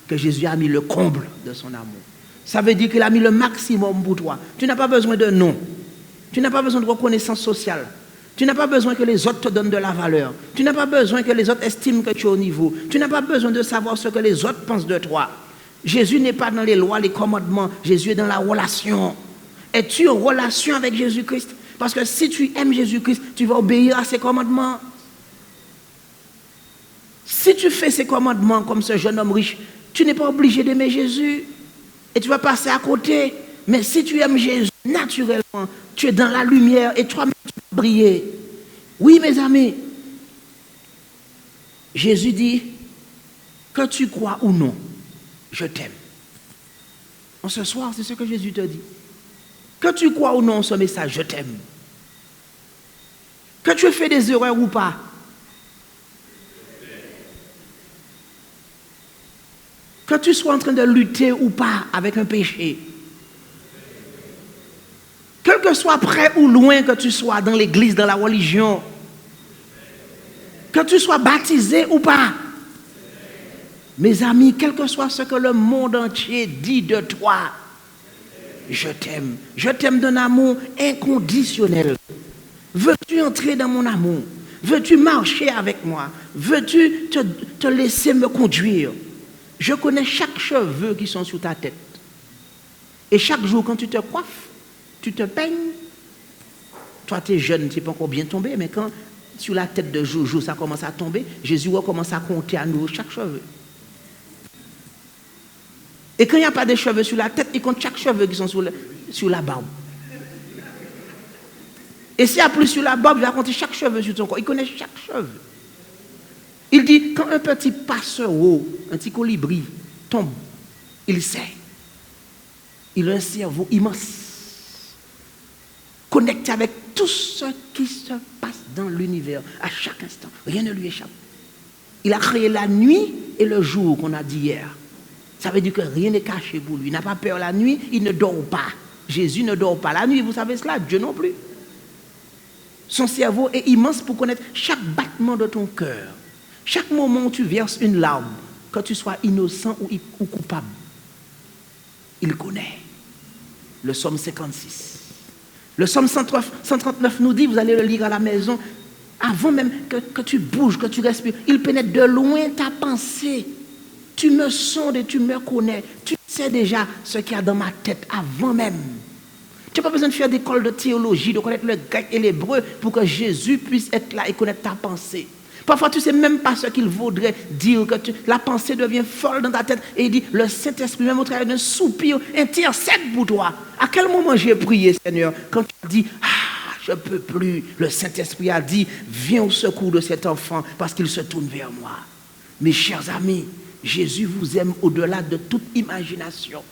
que Jésus a mis le comble de son amour. Ça veut dire qu'il a mis le maximum pour toi. Tu n'as pas besoin de nom. Tu n'as pas besoin de reconnaissance sociale. Tu n'as pas besoin que les autres te donnent de la valeur. Tu n'as pas besoin que les autres estiment que tu es au niveau. Tu n'as pas besoin de savoir ce que les autres pensent de toi. Jésus n'est pas dans les lois, les commandements. Jésus est dans la relation. Es-tu en relation avec Jésus-Christ? Parce que si tu aimes Jésus-Christ, tu vas obéir à ses commandements. Si tu fais ses commandements comme ce jeune homme riche, tu n'es pas obligé d'aimer Jésus. Et tu vas passer à côté. Mais si tu aimes Jésus, naturellement, tu es dans la lumière et toi-même tu vas briller. Oui, mes amis. Jésus dit, que tu crois ou non, je t'aime. En ce soir, c'est ce que Jésus te dit. Que tu crois ou non ce message, je t'aime. Que tu aies fait des erreurs ou pas. Que tu sois en train de lutter ou pas avec un péché. Quel que soit près ou loin que tu sois dans l'église, dans la religion. Que tu sois baptisé ou pas. Mes amis, quel que soit ce que le monde entier dit de toi, je t'aime. Je t'aime d'un amour inconditionnel. Veux-tu entrer dans mon amour? Veux-tu marcher avec moi? Veux-tu te laisser me conduire? Je connais chaque cheveu qui sont sur ta tête. Et chaque jour, quand tu te coiffes, tu te peignes. Toi, tu es jeune, tu n'es pas encore bien tombé, mais quand sur la tête de Joujou, ça commence à tomber, Jésus recommence à compter à nouveau chaque cheveu. Et quand il n'y a pas de cheveux sur la tête, il compte chaque cheveu qui sont sur la barbe. Et s'il n'y a plus sur la barbe, il va compter chaque cheveu sur ton corps. Il connaît chaque cheveu. Il dit, quand un petit passereau, un petit colibri tombe, il sait. Il a un cerveau immense, connecté avec tout ce qui se passe dans l'univers, à chaque instant. Rien ne lui échappe. Il a créé la nuit et le jour qu'on a dit hier. Ça veut dire que rien n'est caché pour lui. Il n'a pas peur la nuit, il ne dort pas. Jésus ne dort pas la nuit, vous savez cela, Dieu non plus. Son cerveau est immense pour connaître chaque battement de ton cœur. Chaque moment où tu verses une larme, que tu sois innocent ou coupable, il connaît. Le psaume 56. Le psaume 139 nous dit, vous allez le lire à la maison, avant même que tu bouges, que tu respires, il pénètre de loin ta pensée. Tu me sondes et tu me connais. Tu sais déjà ce qu'il y a dans ma tête avant même Tu n'as pas besoin de faire d'école de théologie, de connaître le grec et l'hébreu pour que Jésus puisse être là et connaître ta pensée. Parfois, tu ne sais même pas ce qu'il vaudrait dire, que la pensée devient folle dans ta tête. Et il dit, le Saint-Esprit, même au travers d'un soupir, intercède pour toi. À quel moment j'ai prié, Seigneur? Quand tu as dit, je ne peux plus. Le Saint-Esprit a dit, viens au secours de cet enfant parce qu'il se tourne vers moi. Mes chers amis, Jésus vous aime au-delà de toute imagination.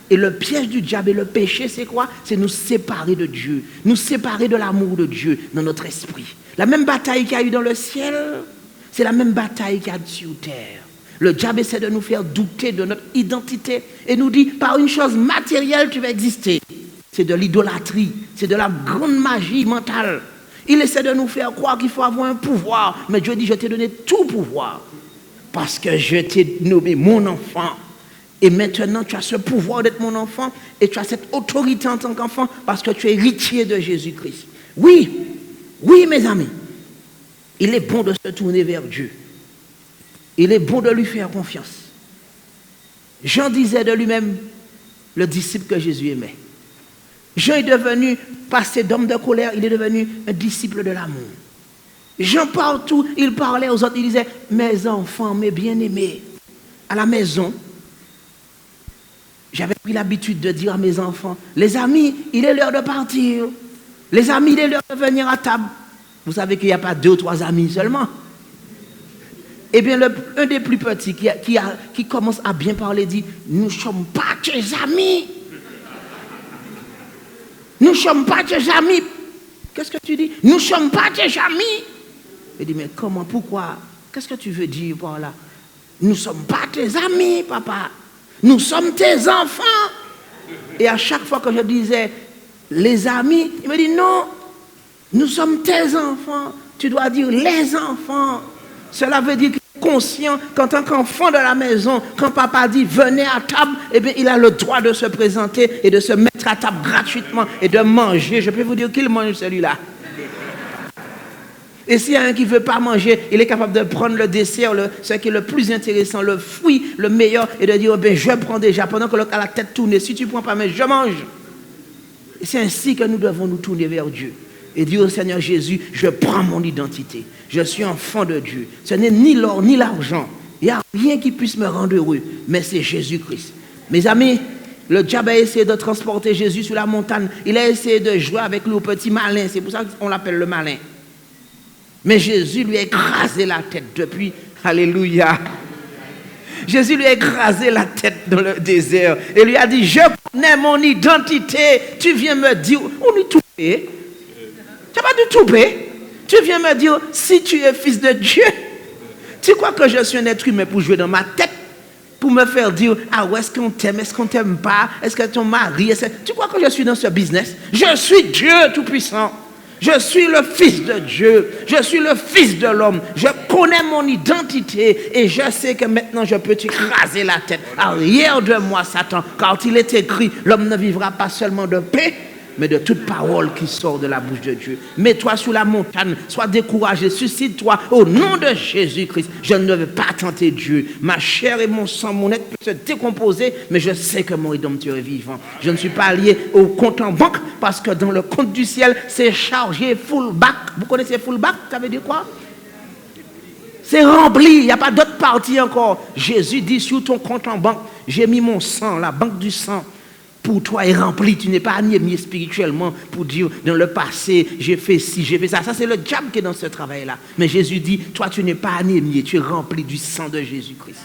Et le piège du diable et le péché, c'est quoi? C'est nous séparer de Dieu, nous séparer de l'amour de Dieu dans notre esprit. La même bataille qu'il y a eu dans le ciel, c'est la même bataille qu'il y a sur terre. Le diable essaie de nous faire douter de notre identité et nous dit, par une chose matérielle, tu vas exister. C'est de l'idolâtrie, c'est de la grande magie mentale. Il essaie de nous faire croire qu'il faut avoir un pouvoir. Mais Dieu dit, je t'ai donné tout pouvoir. Parce que je t'ai nommé mon enfant. Et maintenant, tu as ce pouvoir d'être mon enfant. Et tu as cette autorité en tant qu'enfant. Parce que tu es héritier de Jésus-Christ. Oui, mes amis. Il est bon de se tourner vers Dieu. Il est bon de lui faire confiance. Jean disait de lui-même, le disciple que Jésus aimait. Jean est devenu, passé d'homme de colère, il est devenu un disciple de l'amour. Jean partout, il parlait aux autres, il disait, mes enfants, mes bien-aimés. À la maison, j'avais pris l'habitude de dire à mes enfants, les amis, il est l'heure de partir. Les amis, il est l'heure de venir à table. Vous savez qu'il n'y a pas 2 ou 3 amis seulement. Eh bien, un des plus petits qui commence à bien parler dit, nous ne sommes pas tes amis. Nous ne sommes pas tes amis. Qu'est-ce que tu dis? Nous ne sommes pas tes amis. Il dit, mais comment, pourquoi? Qu'est-ce que tu veux dire par là? Nous ne sommes pas tes amis, papa. Nous sommes tes enfants. Et à chaque fois que je disais, les amis, il me dit, non, nous sommes tes enfants. Tu dois dire les enfants. Cela veut dire qu'il est conscient qu'en tant qu'enfant de la maison, quand papa dit venez à table, eh bien, il a le droit de se présenter et de se mettre à table gratuitement et de manger. Je peux vous dire qu'il mange celui-là. Et s'il y a un qui ne veut pas manger, il est capable de prendre le dessert, ce qui est le plus intéressant, le fruit, le meilleur, et de dire, oh ben, je prends déjà, pendant que l'autre a la tête tournée. Si tu ne prends pas, mais je mange. Et c'est ainsi que nous devons nous tourner vers Dieu. Et dire au Seigneur Jésus, je prends mon identité. Je suis enfant de Dieu. Ce n'est ni l'or, ni l'argent. Il n'y a rien qui puisse me rendre heureux, mais c'est Jésus-Christ. Mes amis, le diable a essayé de transporter Jésus sur la montagne. Il a essayé de jouer avec lui au petit malin. C'est pour ça qu'on l'appelle le malin. Mais Jésus lui a écrasé la tête depuis. Alléluia. Jésus lui a écrasé la tête dans le désert. Et lui a dit, je connais mon identité. Tu viens me dire, on est toupé. Tu n'as pas du toupé. Tu viens me dire, si tu es fils de Dieu, tu crois que je suis un être humain pour jouer dans ma tête? Pour me faire dire, ah où est-ce qu'on t'aime, est-ce qu'on t'aime pas, est-ce que ton mari, tu crois que je suis dans ce business? Je suis Dieu tout-puissant. Je suis le fils de Dieu. Je suis le fils de l'homme. Je connais mon identité et je sais que maintenant je peux t'écraser la tête. Arrière de moi, Satan, car il est écrit, l'homme ne vivra pas seulement de paix, mais de toute parole qui sort de la bouche de Dieu. Mets-toi sous la montagne, sois découragé, suscite-toi au nom de Jésus-Christ. Je ne veux pas tenter Dieu. Ma chair et mon sang, mon être peut se décomposer, mais je sais que mon Rédempteur est vivant. Je ne suis pas lié au compte en banque, parce que dans le compte du ciel, c'est chargé full back. Vous connaissez full back? Ça veut dire quoi? C'est rempli, il n'y a pas d'autre partie encore. Jésus dit sur ton compte en banque, j'ai mis mon sang, la banque du sang. Pour toi est rempli, tu n'es pas anémié spirituellement pour dire dans le passé, j'ai fait ci, j'ai fait ça. Ça, c'est le diable qui est dans ce travail-là. Mais Jésus dit, toi, tu n'es pas anémié, tu es rempli du sang de Jésus-Christ.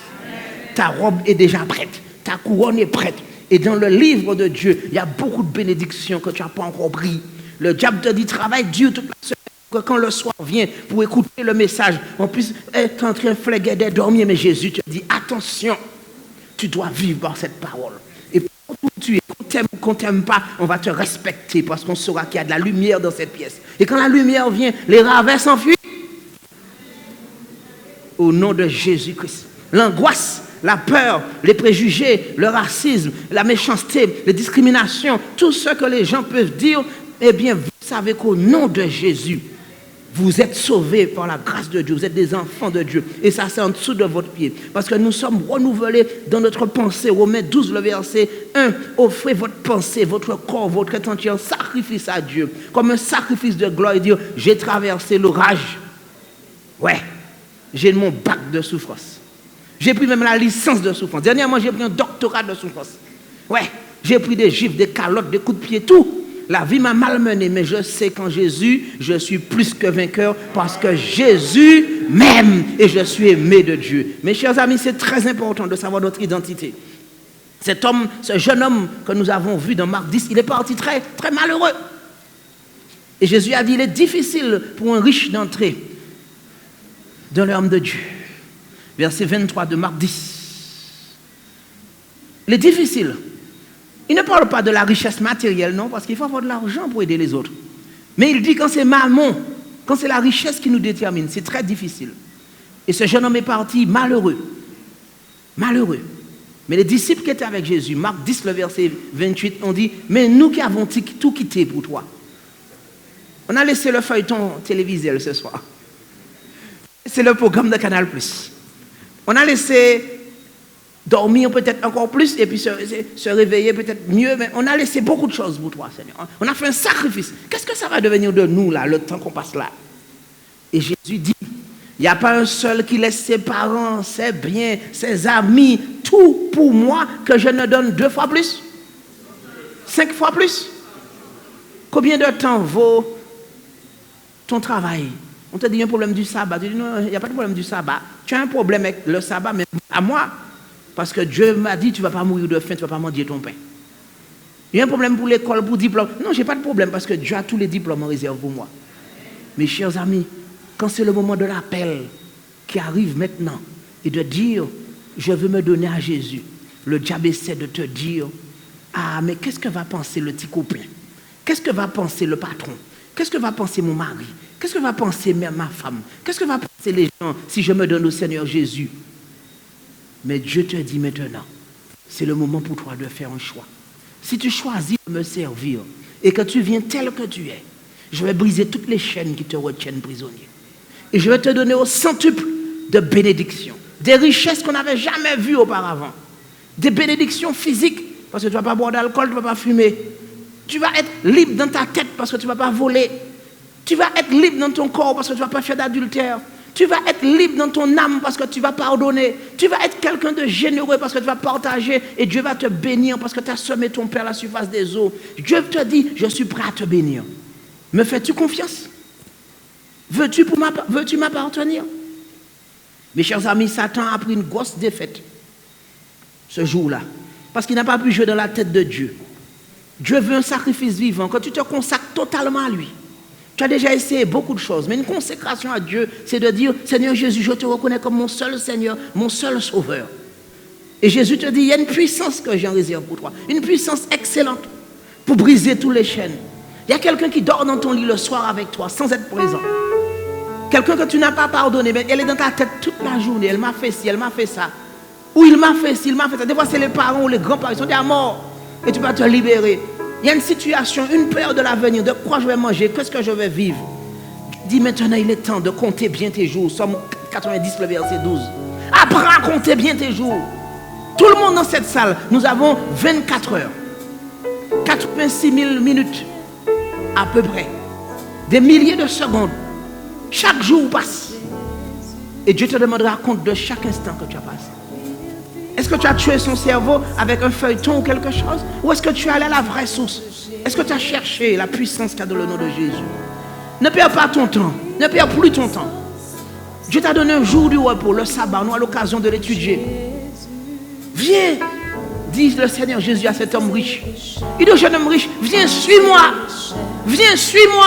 Ta robe est déjà prête, ta couronne est prête. Et dans le livre de Dieu, il y a beaucoup de bénédictions que tu n'as pas encore pris. Le diable te dit, travaille dur toute la semaine. Que quand le soir vient pour écouter le message, on puisse être en train de fléguer, de dormir. Mais Jésus te dit, attention, tu dois vivre par cette parole. Et pour tu es, qu'on t'aime pas, on va te respecter parce qu'on saura qu'il y a de la lumière dans cette pièce. Et quand la lumière vient, les ravins s'enfuient. Au nom de Jésus-Christ. L'angoisse, la peur, les préjugés, le racisme, la méchanceté, les discriminations, tout ce que les gens peuvent dire, eh bien, vous savez qu'au nom de Jésus, Vous êtes sauvés par la grâce de Dieu. Vous êtes des enfants de Dieu. Et ça, c'est en dessous de votre pied. Parce que nous sommes renouvelés dans notre pensée. Romains 12, le verset 1. Offrez votre pensée, votre corps, votre être entier en sacrifice à Dieu. Comme un sacrifice de gloire. Et dire, j'ai traversé l'orage. Ouais. J'ai mon bac de souffrance. J'ai pris même la licence de souffrance. Dernièrement, j'ai pris un doctorat de souffrance. Ouais. J'ai pris des gifles, des calottes, des coups de pied, tout. La vie m'a malmené, mais je sais qu'en Jésus, je suis plus que vainqueur parce que Jésus m'aime et je suis aimé de Dieu. Mes chers amis, c'est très important de savoir notre identité. Cet homme, ce jeune homme que nous avons vu dans Marc 10, il est parti très, très malheureux. Et Jésus a dit, il est difficile pour un riche d'entrer dans l'homme de Dieu. Verset 23 de Marc 10. Il est difficile. Il ne parle pas de la richesse matérielle, non, parce qu'il faut avoir de l'argent pour aider les autres. Mais il dit quand c'est mammon, quand c'est la richesse qui nous détermine, c'est très difficile. Et ce jeune homme est parti malheureux. Malheureux. Mais les disciples qui étaient avec Jésus, Marc 10, le verset 28, ont dit, mais nous qui avons tout quitté pour toi. On a laissé le feuilleton télévisuel ce soir. C'est le programme de Canal+. On a laissé dormir peut-être encore plus et puis se réveiller peut-être mieux, mais on a laissé beaucoup de choses pour toi, Seigneur. On a fait un sacrifice. Qu'est-ce que ça va devenir de nous, là, le temps qu'on passe là? Et Jésus dit, il n'y a pas un seul qui laisse ses parents, ses biens, ses amis, tout pour moi, que je ne donne 2 fois plus? 5 fois plus? Combien de temps vaut ton travail? On te dit, il y a un problème du sabbat. Tu dis, non, il n'y a pas de problème du sabbat. Tu as un problème avec le sabbat, mais à moi, parce que Dieu m'a dit, tu ne vas pas mourir de faim, tu ne vas pas mendier ton pain. Il y a un problème pour l'école, pour diplôme. Non, je n'ai pas de problème parce que Dieu a tous les diplômes en réserve pour moi. Mes chers amis, quand c'est le moment de l'appel qui arrive maintenant et de dire, je veux me donner à Jésus, le diable essaie de te dire, ah, mais qu'est-ce que va penser le petit copain? Qu'est-ce que va penser le patron? Qu'est-ce que va penser mon mari? Qu'est-ce que va penser ma femme? Qu'est-ce que va penser les gens si je me donne au Seigneur Jésus? Mais Dieu te dit maintenant, c'est le moment pour toi de faire un choix. Si tu choisis de me servir et que tu viens tel que tu es, je vais briser toutes les chaînes qui te retiennent prisonnier. Et je vais te donner au centuple de bénédictions, des richesses qu'on n'avait jamais vues auparavant, des bénédictions physiques, parce que tu ne vas pas boire d'alcool, tu ne vas pas fumer. Tu vas être libre dans ta tête parce que tu ne vas pas voler. Tu vas être libre dans ton corps parce que tu ne vas pas faire d'adultère. Tu vas être libre dans ton âme parce que tu vas pardonner. Tu vas être quelqu'un de généreux parce que tu vas partager et Dieu va te bénir parce que tu as semé ton Père à la surface des eaux. Dieu te dit, je suis prêt à te bénir. Me fais-tu confiance? Veux-tu m'appartenir? Mes chers amis, Satan a pris une grosse défaite ce jour-là parce qu'il n'a pas pu jouer dans la tête de Dieu. Dieu veut un sacrifice vivant. Quand tu te consacres totalement à lui, tu as déjà essayé beaucoup de choses, mais une consécration à Dieu, c'est de dire, Seigneur Jésus, je te reconnais comme mon seul Seigneur, mon seul Sauveur. Et Jésus te dit, il y a une puissance que j'ai en réserve pour toi, une puissance excellente pour briser toutes les chaînes. Il y a quelqu'un qui dort dans ton lit le soir avec toi, sans être présent. Quelqu'un que tu n'as pas pardonné, mais elle est dans ta tête toute la journée, elle m'a fait ci, elle m'a fait ça. Ou il m'a fait ci, il m'a fait ça. Des fois, c'est les parents ou les grands-parents, ils sont déjà morts. Et tu vas te libérer. Il y a une situation, une peur de l'avenir, de quoi je vais manger, qu'est-ce que je vais vivre. Dis maintenant, il est temps de compter bien tes jours. Somme 90, le verset 12. Apprends à compter bien tes jours. Tout le monde dans cette salle, nous avons 24 heures. 86 000 minutes, à peu près. Des milliers de secondes. Chaque jour passe. Et Dieu te demandera compte de chaque instant que tu as passé. Est-ce que tu as tué son cerveau avec un feuilleton ou quelque chose? Ou est-ce que tu es allé à la vraie source? Est-ce que tu as cherché la puissance qu'il y a dans le nom de Jésus? Ne perds pas ton temps. Ne perds plus ton temps. Dieu t'a donné un jour du repos, le sabbat. Nous avons l'occasion de l'étudier. Viens, dit le Seigneur Jésus à cet homme riche. Il dit au jeune homme riche, viens, suis-moi. Viens, suis-moi.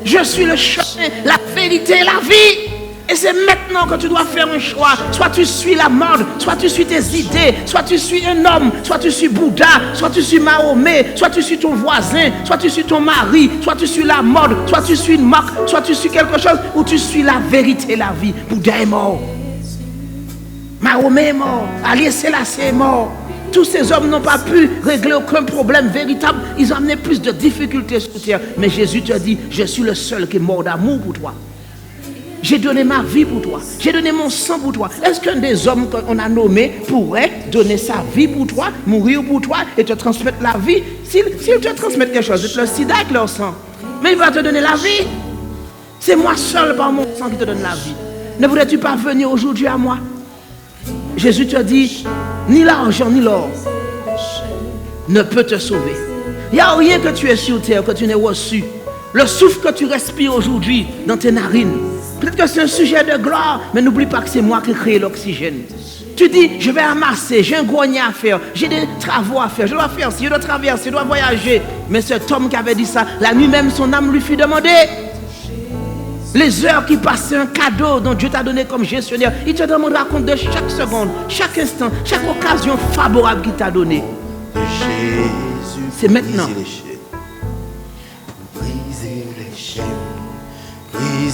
Je suis le chemin, la vérité et la vie. Et c'est maintenant que tu dois faire un choix. Soit tu suis la mode, soit tu suis tes idées, soit tu suis un homme, soit tu suis Bouddha, soit tu suis Mahomet, soit tu suis ton voisin, soit tu suis ton mari, soit tu suis la mode, soit tu suis une marque, soit tu suis quelque chose, ou tu suis la vérité et la vie. Bouddha est mort. Mahomet est mort. Ali Selassie est mort. Tous ces hommes n'ont pas pu régler aucun problème véritable. Ils ont amené plus de difficultés sur terre. Mais Jésus te dit, je suis le seul qui est mort d'amour pour toi. J'ai donné ma vie pour toi. J'ai donné mon sang pour toi. Est-ce qu'un des hommes qu'on a nommé pourrait donner sa vie pour toi, mourir pour toi et te transmettre la vie? S'il te transmet quelque chose, c'est le sida avec leur sang. Mais il va te donner la vie. C'est moi seul par mon sang qui te donne la vie. Ne voudrais-tu pas venir aujourd'hui à moi? Jésus te dit, ni l'argent ni l'or ne peut te sauver. Il n'y a rien que tu aies sur terre que tu n'aies reçu. Le souffle que tu respires aujourd'hui dans tes narines, peut-être que c'est un sujet de gloire, mais n'oublie pas que c'est moi qui ai créé l'oxygène. Tu dis, je vais amasser, j'ai un grenier à faire, j'ai des travaux à faire, je dois faire ci, je dois traverser, je dois voyager. Mais cet homme qui avait dit ça, la nuit même, son âme lui fit demander. Les heures qui passaient, un cadeau dont Dieu t'a donné comme gestionnaire, il te demandera compte de chaque seconde, chaque instant, chaque occasion favorable qu'il t'a donnée. C'est maintenant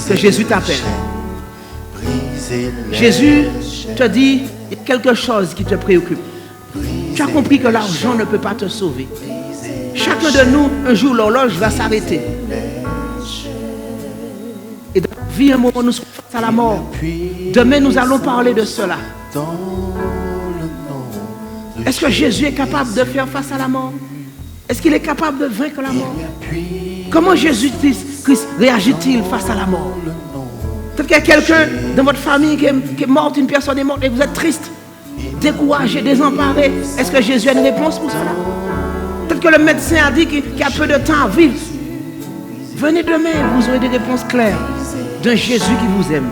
que Jésus t'appelle. Jésus te dit, il y a quelque chose qui te préoccupe. Tu as compris que l'argent ne peut pas te sauver. Chacun de nous, un jour, l'horloge va s'arrêter. Et dans la vie, un moment, nous serons face à la mort. Demain, nous allons parler de cela. Est-ce que Jésus est capable de faire face à la mort? Est-ce qu'il est capable de vaincre la mort? Comment Jésus-Christ réagit-il face à la mort? Peut-être qu'il y a quelqu'un dans votre famille qui est morte, une personne est morte et vous êtes triste, découragé, désemparé. Est-ce que Jésus a une réponse pour cela? Peut-être que le médecin a dit qu'il y a peu de temps à vivre. Venez demain, vous aurez des réponses claires d'un Jésus qui vous aime.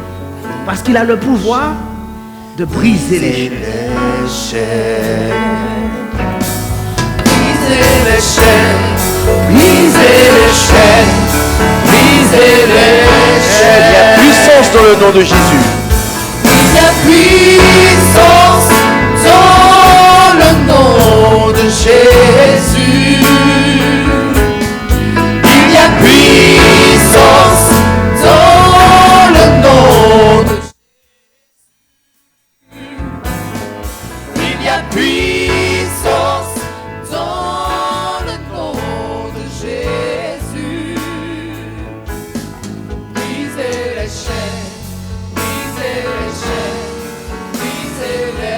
Parce qu'il a le pouvoir de briser les chaînes. Brisez les chaînes, brisez les chaînes, brisez les chaînes. Il y a puissance dans le nom de Jésus. Il y a puissance dans le nom de Jésus. Il y a puissance dans le nom de Jésus. Il y a puissance dans le nom de Jésus. Brisez les chaînes, brisez les chaînes, brisez les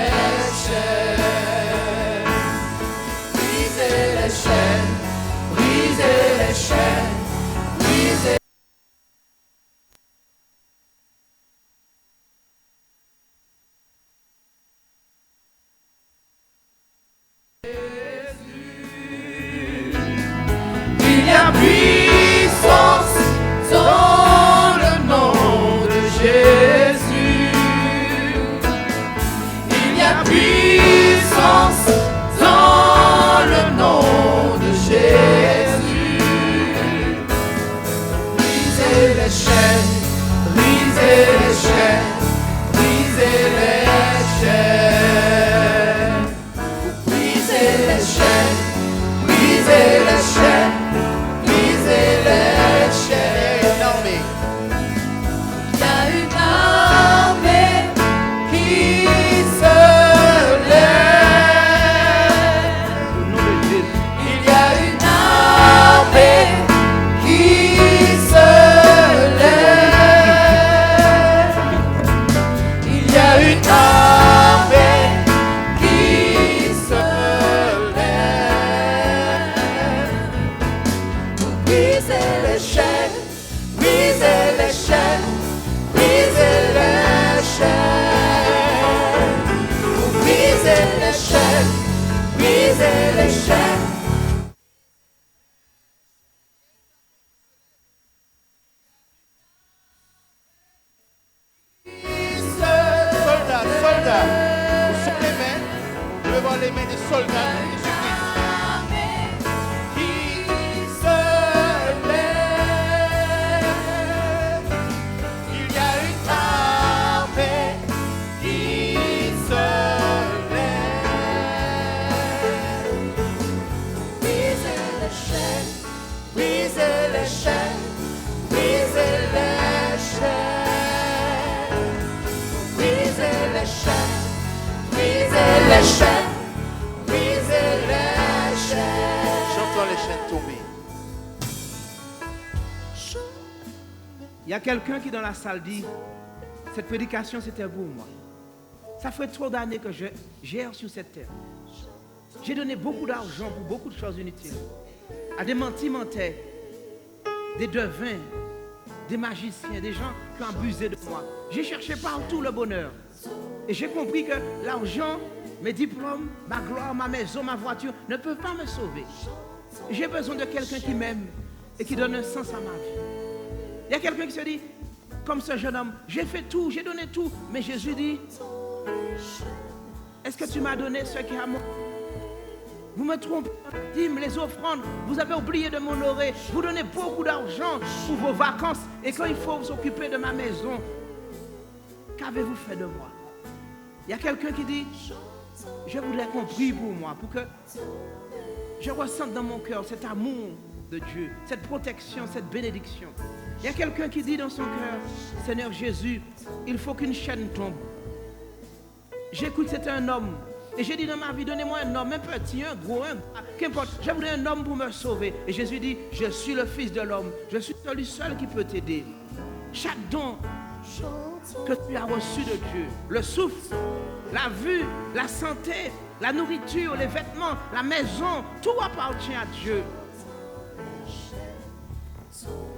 chaînes. Brisez les chaînes, brisez les chaînes, brisez. Il y a puissance dans le nom de Jésus. Il y a puissance dans le nom de Jésus. Brisez les chaînes, brisez les chaînes, brisez les chaînes. Brisez les chaînes, brisez les chaînes. Brisez les chaînes. Il y a une armée qui se lève. Il y a une armée qui se lève. Il y a une armée qui se lève. Brisez les chaînes, brisez les chaînes, brisez les chaînes. Brisez les chaînes, brisez les chaînes. Soldats, soldats, où sont les mains? Je veux voir les mains des soldats de Jésus-Christ. Qui se lève. Il y a une armée qui se lève. Brisez les chaînes, brisez les chaînes, brisez les chaînes. Brisez les chaînes, brisez les chaînes. tomber. Il y a quelqu'un qui dans la salle dit, cette prédication c'était pour moi. Ça fait trop d'années que je gère sur cette terre. J'ai donné beaucoup d'argent pour beaucoup de choses inutiles. À des mentimentaires, des devins, des magiciens, des gens qui ont abusé de moi. J'ai cherché partout le bonheur. Et j'ai compris que l'argent, mes diplômes, ma gloire, ma maison, ma voiture ne peuvent pas me sauver. J'ai besoin de quelqu'un qui m'aime et qui donne un sens à ma vie. Il y a quelqu'un qui se dit, comme ce jeune homme, j'ai fait tout, j'ai donné tout. Mais Jésus dit, est-ce que tu m'as donné ce qui est à moi? Vous me trompez, les offrandes, vous avez oublié de m'honorer. Vous donnez beaucoup d'argent pour vos vacances. Et quand il faut vous occuper de ma maison, qu'avez-vous fait de moi? Il y a quelqu'un qui dit, je voudrais qu'on prie pour moi, pour que je ressente dans mon cœur cet amour de Dieu, cette protection, cette bénédiction. Il y a quelqu'un qui dit dans son cœur, Seigneur Jésus, il faut qu'une chaîne tombe. J'écoute, c'est un homme. Et j'ai dit dans ma vie, donnez-moi un homme, un petit, un gros, un gros, qu'importe. Je voudrais un homme pour me sauver. Et Jésus dit, je suis le Fils de l'homme. Je suis celui seul qui peut t'aider. Chaque don que tu as reçu de Dieu, le souffle, la vue, la santé, la nourriture, les vêtements, la maison, tout appartient à Dieu.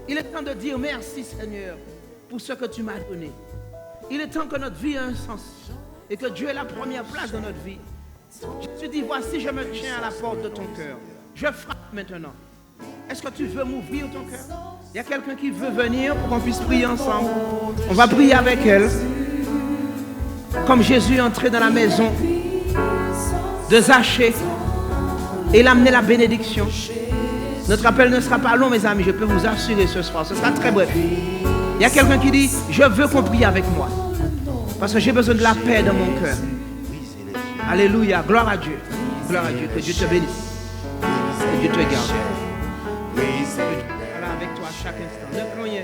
Il est temps de dire merci Seigneur pour ce que tu m'as donné. Il est temps que notre vie ait un sens et que Dieu ait la première place dans notre vie. Jésus dit, voici je me tiens à la porte de ton cœur. Je frappe maintenant. Est-ce que tu veux m'ouvrir ton cœur? Il y a quelqu'un qui veut venir pour qu'on puisse prier ensemble. On va prier avec elle. Comme Jésus est entré dans la maison de Zachée et il a amené la bénédiction. Notre appel ne sera pas long, mes amis, je peux vous assurer ce soir. Ce sera très bref. Il y a quelqu'un qui dit, je veux qu'on prie avec moi. Parce que j'ai besoin de la paix dans mon cœur. Alléluia, gloire à Dieu. Gloire à Dieu, que Dieu te bénisse. Que Dieu te garde. Voilà avec toi à chaque instant. Ne crains rien.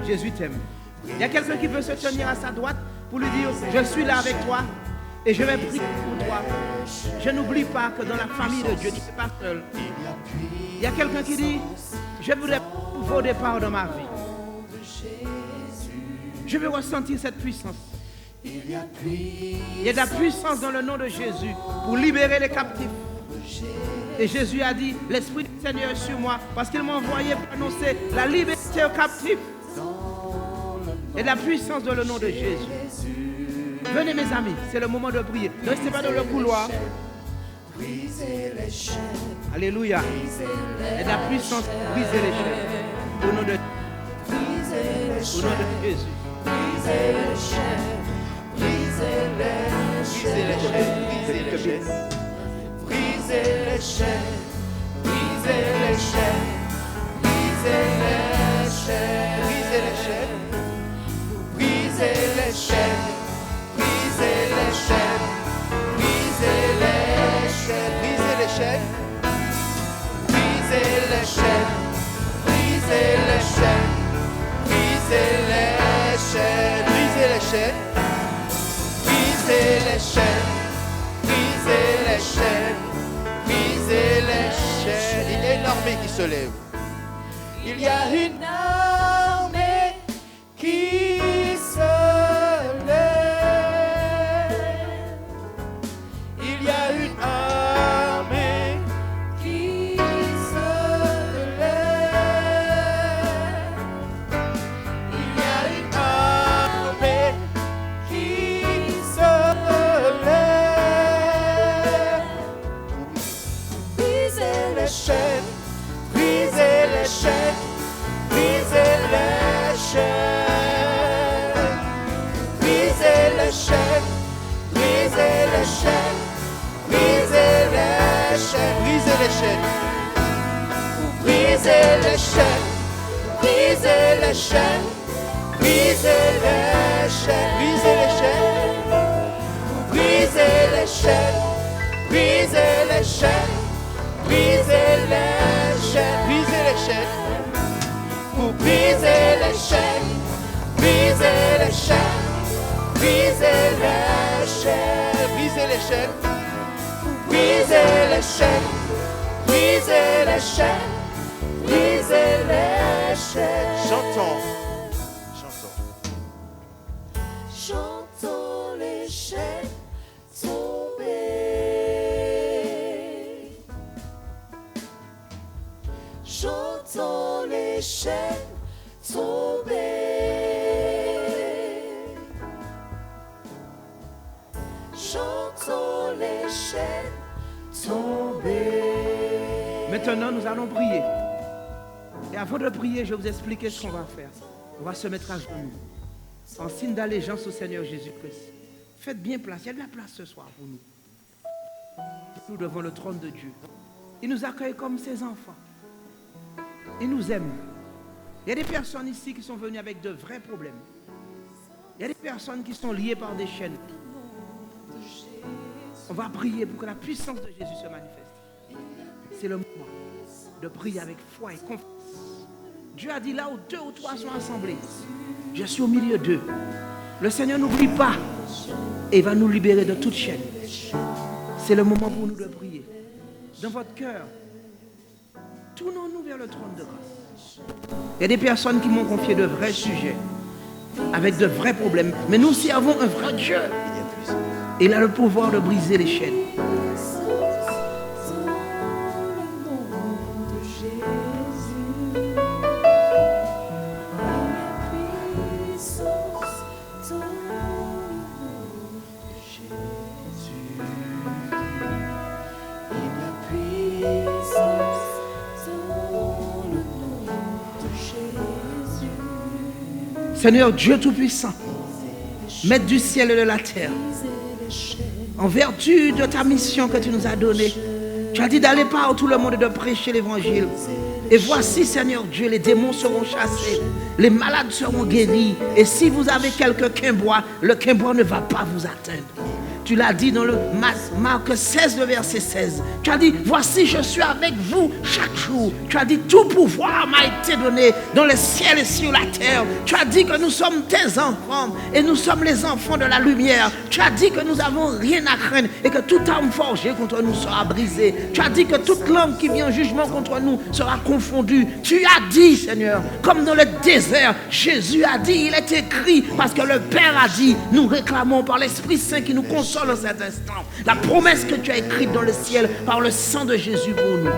Jésus t'aime. Il y a quelqu'un qui veut se tenir à sa droite pour lui dire, je suis là avec toi et je vais prier pour toi. Je n'oublie pas que dans la famille de Dieu, tu n'es pas seul. Il y a quelqu'un qui dit, je voudrais vos départs dans ma vie. Je veux ressentir cette puissance. Il y a de la puissance dans le nom de Jésus pour libérer les captifs. Et Jésus a dit, l'Esprit du Seigneur est sur moi parce qu'il m'a envoyé pour annoncer la liberté aux captifs. Et de la puissance dans le nom de Jésus. Venez mes amis, c'est le moment de prier. Ne restez pas dans le couloir. Alléluia. Et de la puissance pour briser les chaînes. Au nom de Jésus. Brisez les chaînes. Brisez les chaînes. Brisez les chaînes. Brisez les chaînes. Brisez les chaînes. Brisez les chaînes. Brisez les chaînes. Brisez les chaînes. Brisez les chaînes. Brisez les chaînes. Brisez les chaînes. Brisez les chaînes. Brisez les chaînes. Brisez les chaînes. Brisez les chaînes. Brisez les chaînes. Brisez les chaînes. Brisez les chaînes. Il y a une armée qui se lève. Il y a une armée qui se lève. Il y a une armée qui se lève. Il y a une armée qui se lève. Brisez les chaînes. Brisez les chaînes, brisez les chaînes, brisez les chaînes, brisez les chaînes, brisez les chaînes, Brisez les chaînes. brisez les chaînes, brisez les chaînes, brisez les chaînes, Brisez les chaînes. brisez les chaînes, brisez les chaînes, brisez les chaînes. Brisez les chaînes. Vous brisez les chaînes, brisez les chaînes, brisez les chaînes, Brisez les chaînes. brisez les chaînes, brisez les chaînes, J'entends les chaînes tomber. J'entends les chaînes tomber. Maintenant, nous allons prier. Et avant de prier, je vais vous expliquer ce qu'on va faire. On va se mettre à genoux, en signe d'allégeance au Seigneur Jésus-Christ. Faites bien place. Il y a de la place ce soir pour nous. Nous devant le trône de Dieu. Il nous accueille comme ses enfants. Il nous aime. Il y a des personnes ici qui sont venues avec de vrais problèmes. Il y a des personnes qui sont liées par des chaînes. On va prier pour que la puissance de Jésus se manifeste. C'est le moment de prier avec foi et confiance. Dieu a dit là où 2 ou 3 sont assemblés, je suis au milieu d'eux. Le Seigneur n'oublie pas et va nous libérer de toute chaîne. C'est le moment pour nous de prier. Dans votre cœur, tournons-nous vers le trône de grâce. Il y a des personnes qui m'ont confié de vrais sujets, avec de vrais problèmes. Mais nous servons un vrai Dieu. Il a le pouvoir de briser les chaînes. Seigneur Dieu Tout-Puissant, Maître du ciel et de la terre, en vertu de ta mission que tu nous as donnée, tu as dit d'aller par tout le monde et de prêcher l'évangile. Et voici, Seigneur Dieu, les démons seront chassés, les malades seront guéris. Et si vous avez quelque quimbois, le quimbois ne va pas vous atteindre. Tu l'as dit dans le Marc 16, le verset 16. Tu as dit, voici, je suis avec vous chaque jour. Tu as dit, tout pouvoir m'a été donné dans le ciel et sur la terre. Tu as dit que nous sommes tes enfants et nous sommes les enfants de la lumière. Tu as dit que nous n'avons rien à craindre et que toute arme forgée contre nous sera brisée. Tu as dit que toute langue qui vient en jugement contre nous sera confondue. Tu as dit, Seigneur, comme dans le désert, Jésus a dit, il est écrit, parce que le Père a dit, nous réclamons par l'Esprit Saint qui nous console en cet instant la promesse que tu as écrite dans le ciel par le sang de Jésus pour nous.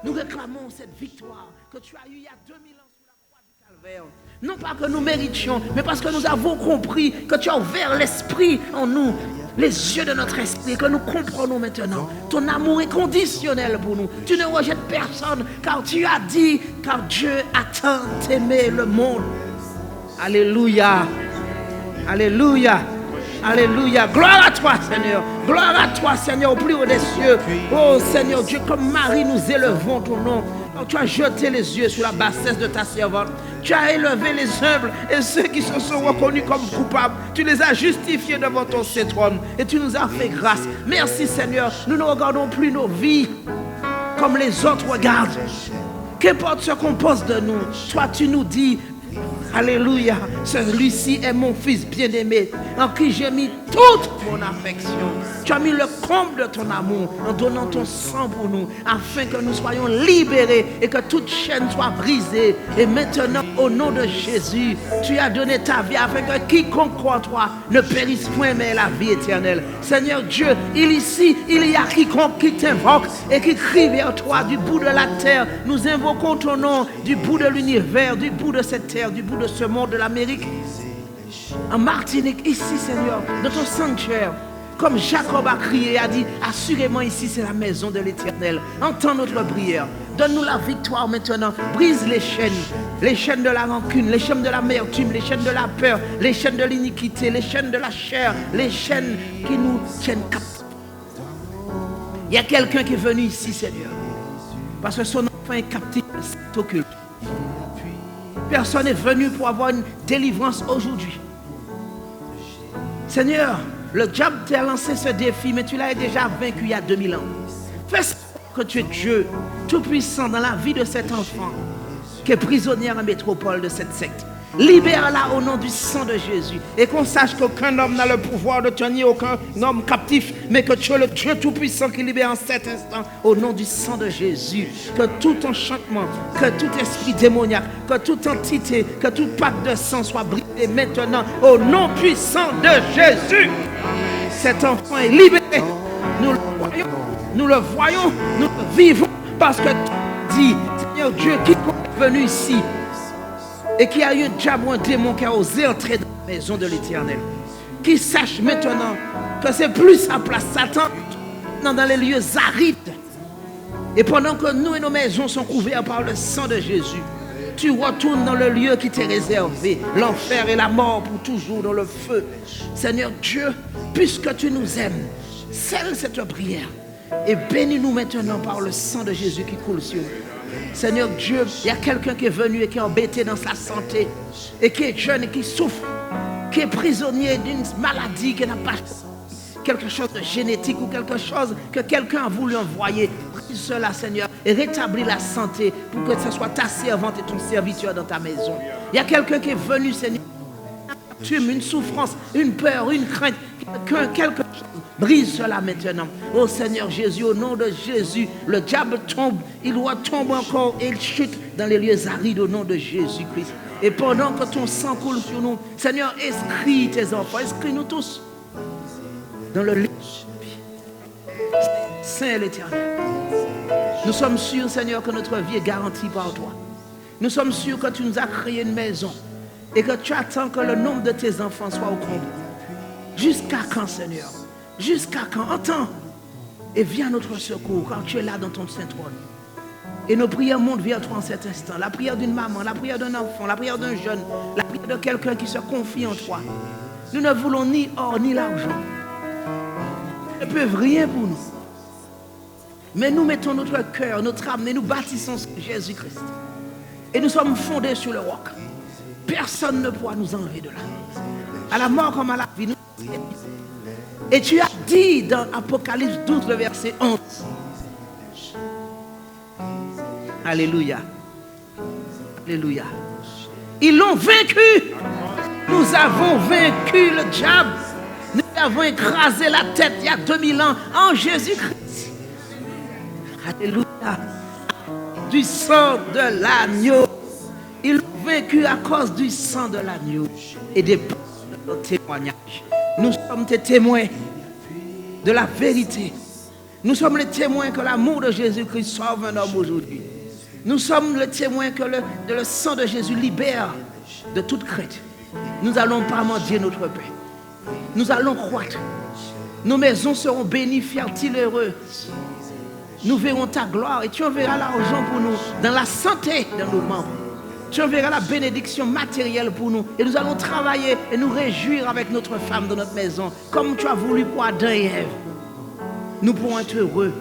Nous réclamons cette victoire que tu as eue il y a 2000 ans sur la croix du Calvaire. Non pas que nous méritions, mais parce que nous avons compris que tu as ouvert l'esprit en nous, les yeux de notre esprit, que nous comprenons maintenant. Ton amour est conditionnel pour nous. Tu ne rejettes personne, car tu as dit, car Dieu a tant aimé le monde. Alléluia. Alléluia. Alléluia. Gloire à toi, Seigneur. Gloire à toi, Seigneur, au plus haut des cieux. Oh, Seigneur Dieu, comme Marie, nous élevons ton nom. Oh, tu as jeté les yeux sur la bassesse de ta servante. Tu as élevé les humbles et ceux qui se sont reconnus comme coupables. Tu les as justifiés devant ton trône et tu nous as fait grâce. Merci, Seigneur. Nous ne regardons plus nos vies comme les autres regardent. Qu'importe ce qu'on pense de nous, toi, tu nous dis, alléluia, celui-ci est mon fils bien-aimé, en qui j'ai mis toute mon affection. Tu as mis le comble de ton amour en donnant ton sang pour nous, afin que nous soyons libérés et que toute chaîne soit brisée. Et maintenant, au nom de Jésus, tu as donné ta vie afin que quiconque croit en toi ne périsse point, mais ait la vie éternelle. Seigneur Dieu, il y a quiconque qui t'invoque et qui crie vers toi du bout de la terre. Nous invoquons ton nom du bout de l'univers, du bout de cette terre, du bout de ce monde, de l'Amérique, en Martinique, ici, Seigneur, dans ton sanctuaire. Comme Jacob a crié et a dit, assurément ici c'est la maison de l'Éternel. Entends notre prière. Donne-nous la victoire maintenant. Brise les chaînes de la rancune, les chaînes de l'amertume, les chaînes de la peur, les chaînes de l'iniquité, les chaînes de la chair, les chaînes qui nous tiennent captifs. Il y a quelqu'un qui est venu ici, Seigneur, parce que son enfant est captif de cet occulte. Personne n'est venu pour avoir une délivrance aujourd'hui. Seigneur, le diable t'a lancé ce défi, mais tu l'as déjà vaincu il y a 2000 ans. Fais que tu es Dieu tout-puissant dans la vie de cet enfant qui est prisonnière en métropole de cette secte. Libère-la au nom du sang de Jésus. Et qu'on sache qu'aucun homme n'a le pouvoir de tenir aucun homme captif, mais que tu es le Dieu tout-puissant qui libère en cet instant au nom du sang de Jésus. Que tout enchantement, que tout esprit démoniaque, que toute entité, que tout pacte de sang soit brisé maintenant au nom puissant de Jésus. Cet enfant est libéré. Nous le voyons, nous le vivons parce que tu dis, Seigneur Dieu, qui est venu ici et qui a eu un diable ou un démon qui a osé entrer dans la maison de l'Éternel, qui sache maintenant que c'est plus sa place, Satan, dans les lieux arides. Et pendant que nous et nos maisons sont couvertes par le sang de Jésus, tu retournes dans le lieu qui t'est réservé, l'enfer et la mort pour toujours dans le feu. Seigneur Dieu, puisque tu nous aimes, scelle cette prière et bénis-nous maintenant par le sang de Jésus qui coule sur nous. Seigneur Dieu, il y a quelqu'un qui est venu et qui est embêté dans sa santé et qui est jeune et qui souffre, qui est prisonnier d'une maladie qui n'a pas quelque chose de génétique ou quelque chose que quelqu'un a voulu envoyer. Brise cela, Seigneur, et rétablis la santé pour que ce soit ta servante et ton serviteur dans ta maison. Il y a quelqu'un qui est venu, Seigneur, une souffrance, une peur, une crainte, quelque chose. Brise cela maintenant. Oh Seigneur Jésus, au nom de Jésus, le diable tombe, il retombe encore et il chute dans les lieux arides au nom de Jésus-Christ. Et pendant que ton sang coule sur nous, Seigneur, inscris tes enfants, inscris-nous tous dans le lit Saint l'Éternel. Nous sommes sûrs, Seigneur, que notre vie est garantie par toi. Nous sommes sûrs que tu nous as créé une maison et que tu attends que le nombre de tes enfants soit au comble. Jusqu'à quand, Seigneur? Jusqu'à quand? Entends et viens à notre secours quand tu es là dans ton Saint-Trône. Et nos prières montent vers toi en cet instant. La prière d'une maman, la prière d'un enfant, la prière d'un jeune, la prière de quelqu'un qui se confie en toi. Nous ne voulons ni or ni l'argent. Ils ne peuvent rien pour nous. Mais nous mettons notre cœur, notre âme et nous bâtissons Jésus-Christ. Et nous sommes fondés sur le roc. Personne ne pourra nous enlever de là. À la mort comme à la vie. Et tu as dit dans Apocalypse 12, le verset 11. Alléluia. Alléluia. Ils l'ont vaincu. Nous avons vaincu le diable. Nous avons écrasé la tête il y a 2000 ans en Jésus-Christ. Alléluia. Du sang de l'agneau. Ils l'ont vaincu à cause du sang de l'agneau et des témoignages. Nous sommes des témoins de la vérité. Nous sommes les témoins que l'amour de Jésus-Christ sauve un homme aujourd'hui. Nous sommes les témoins que le sang de Jésus libère de toute crainte. Nous n'allons pas mendier notre paix. Nous allons croître. Nos maisons seront bénies, fertiles et heureuses. Nous verrons ta gloire et tu enverras l'argent pour nous dans la santé de nos membres. Tu enverras la bénédiction matérielle pour nous. Et nous allons travailler et nous réjouir avec notre femme dans notre maison. Comme tu as voulu pour Adam et Ève. Nous pourrons être heureux,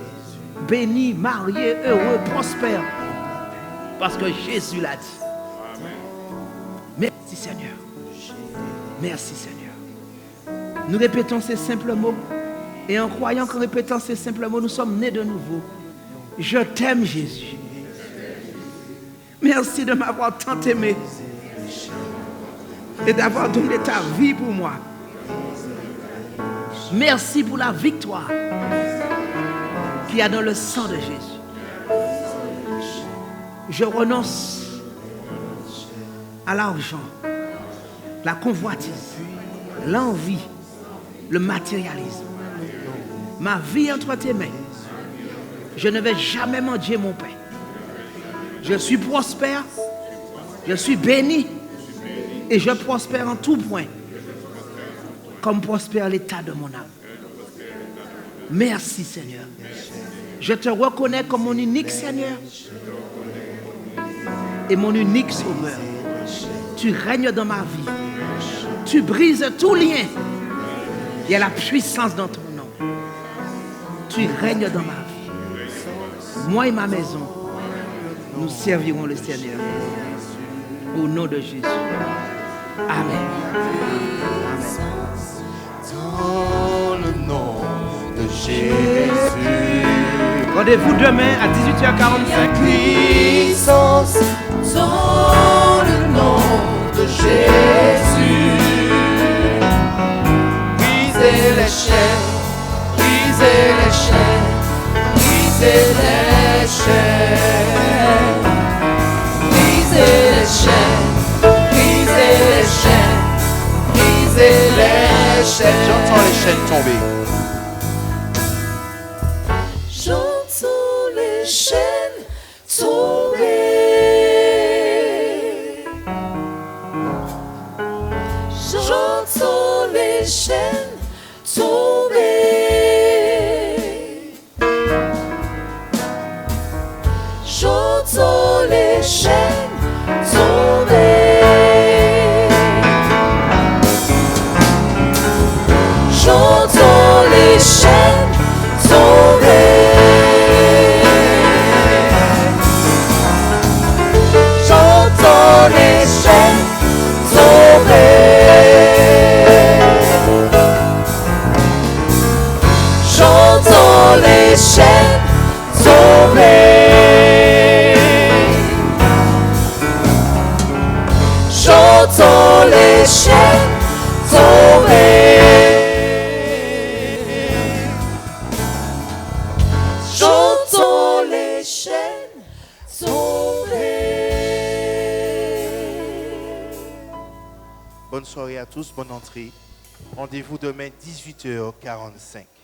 bénis, mariés, heureux, prospères. Parce que Jésus l'a dit. Merci Seigneur. Merci Seigneur. Nous répétons ces simples mots. Et en croyant qu'en répétant ces simples mots, nous sommes nés de nouveau. Je t'aime Jésus. Merci de m'avoir tant aimé et d'avoir donné ta vie pour moi. Merci pour la victoire qu'il y a dans le sang de Jésus. Je renonce à l'argent, la convoitise, l'envie, le matérialisme. Ma vie entre tes mains. Je ne vais jamais mendier mon pain. Je suis prospère, je suis béni et je prospère en tout point, comme prospère l'état de mon âme. Merci Seigneur. Je te reconnais comme mon unique Seigneur et mon unique Sauveur. Tu règnes dans ma vie. Tu brises tout lien. Il y a la puissance dans ton nom. Tu règnes dans ma vie. Moi et ma maison, nous servirons le Seigneur. Au nom de Jésus. Amen. Dans le nom de Jésus. Rendez-vous demain à 18h45. Puissance dans le nom de Jésus. Brisez les chaînes, brisez les chaînes, brisez les chaînes. Brisez les chaînes, brisez les chaînes, brisez les chaînes. J'entends les chaînes tomber. J'entends les chaînes tomber. J'entends les chaînes tomber. J'entends les chaînes tomber. J'entends les chaînes tomber. J'entends les chaînes tomber. J'entends les chaînes tomber. J'entends les chaînes tomber. Bonne soirée à tous, bonne entrée. Rendez-vous demain 18h45.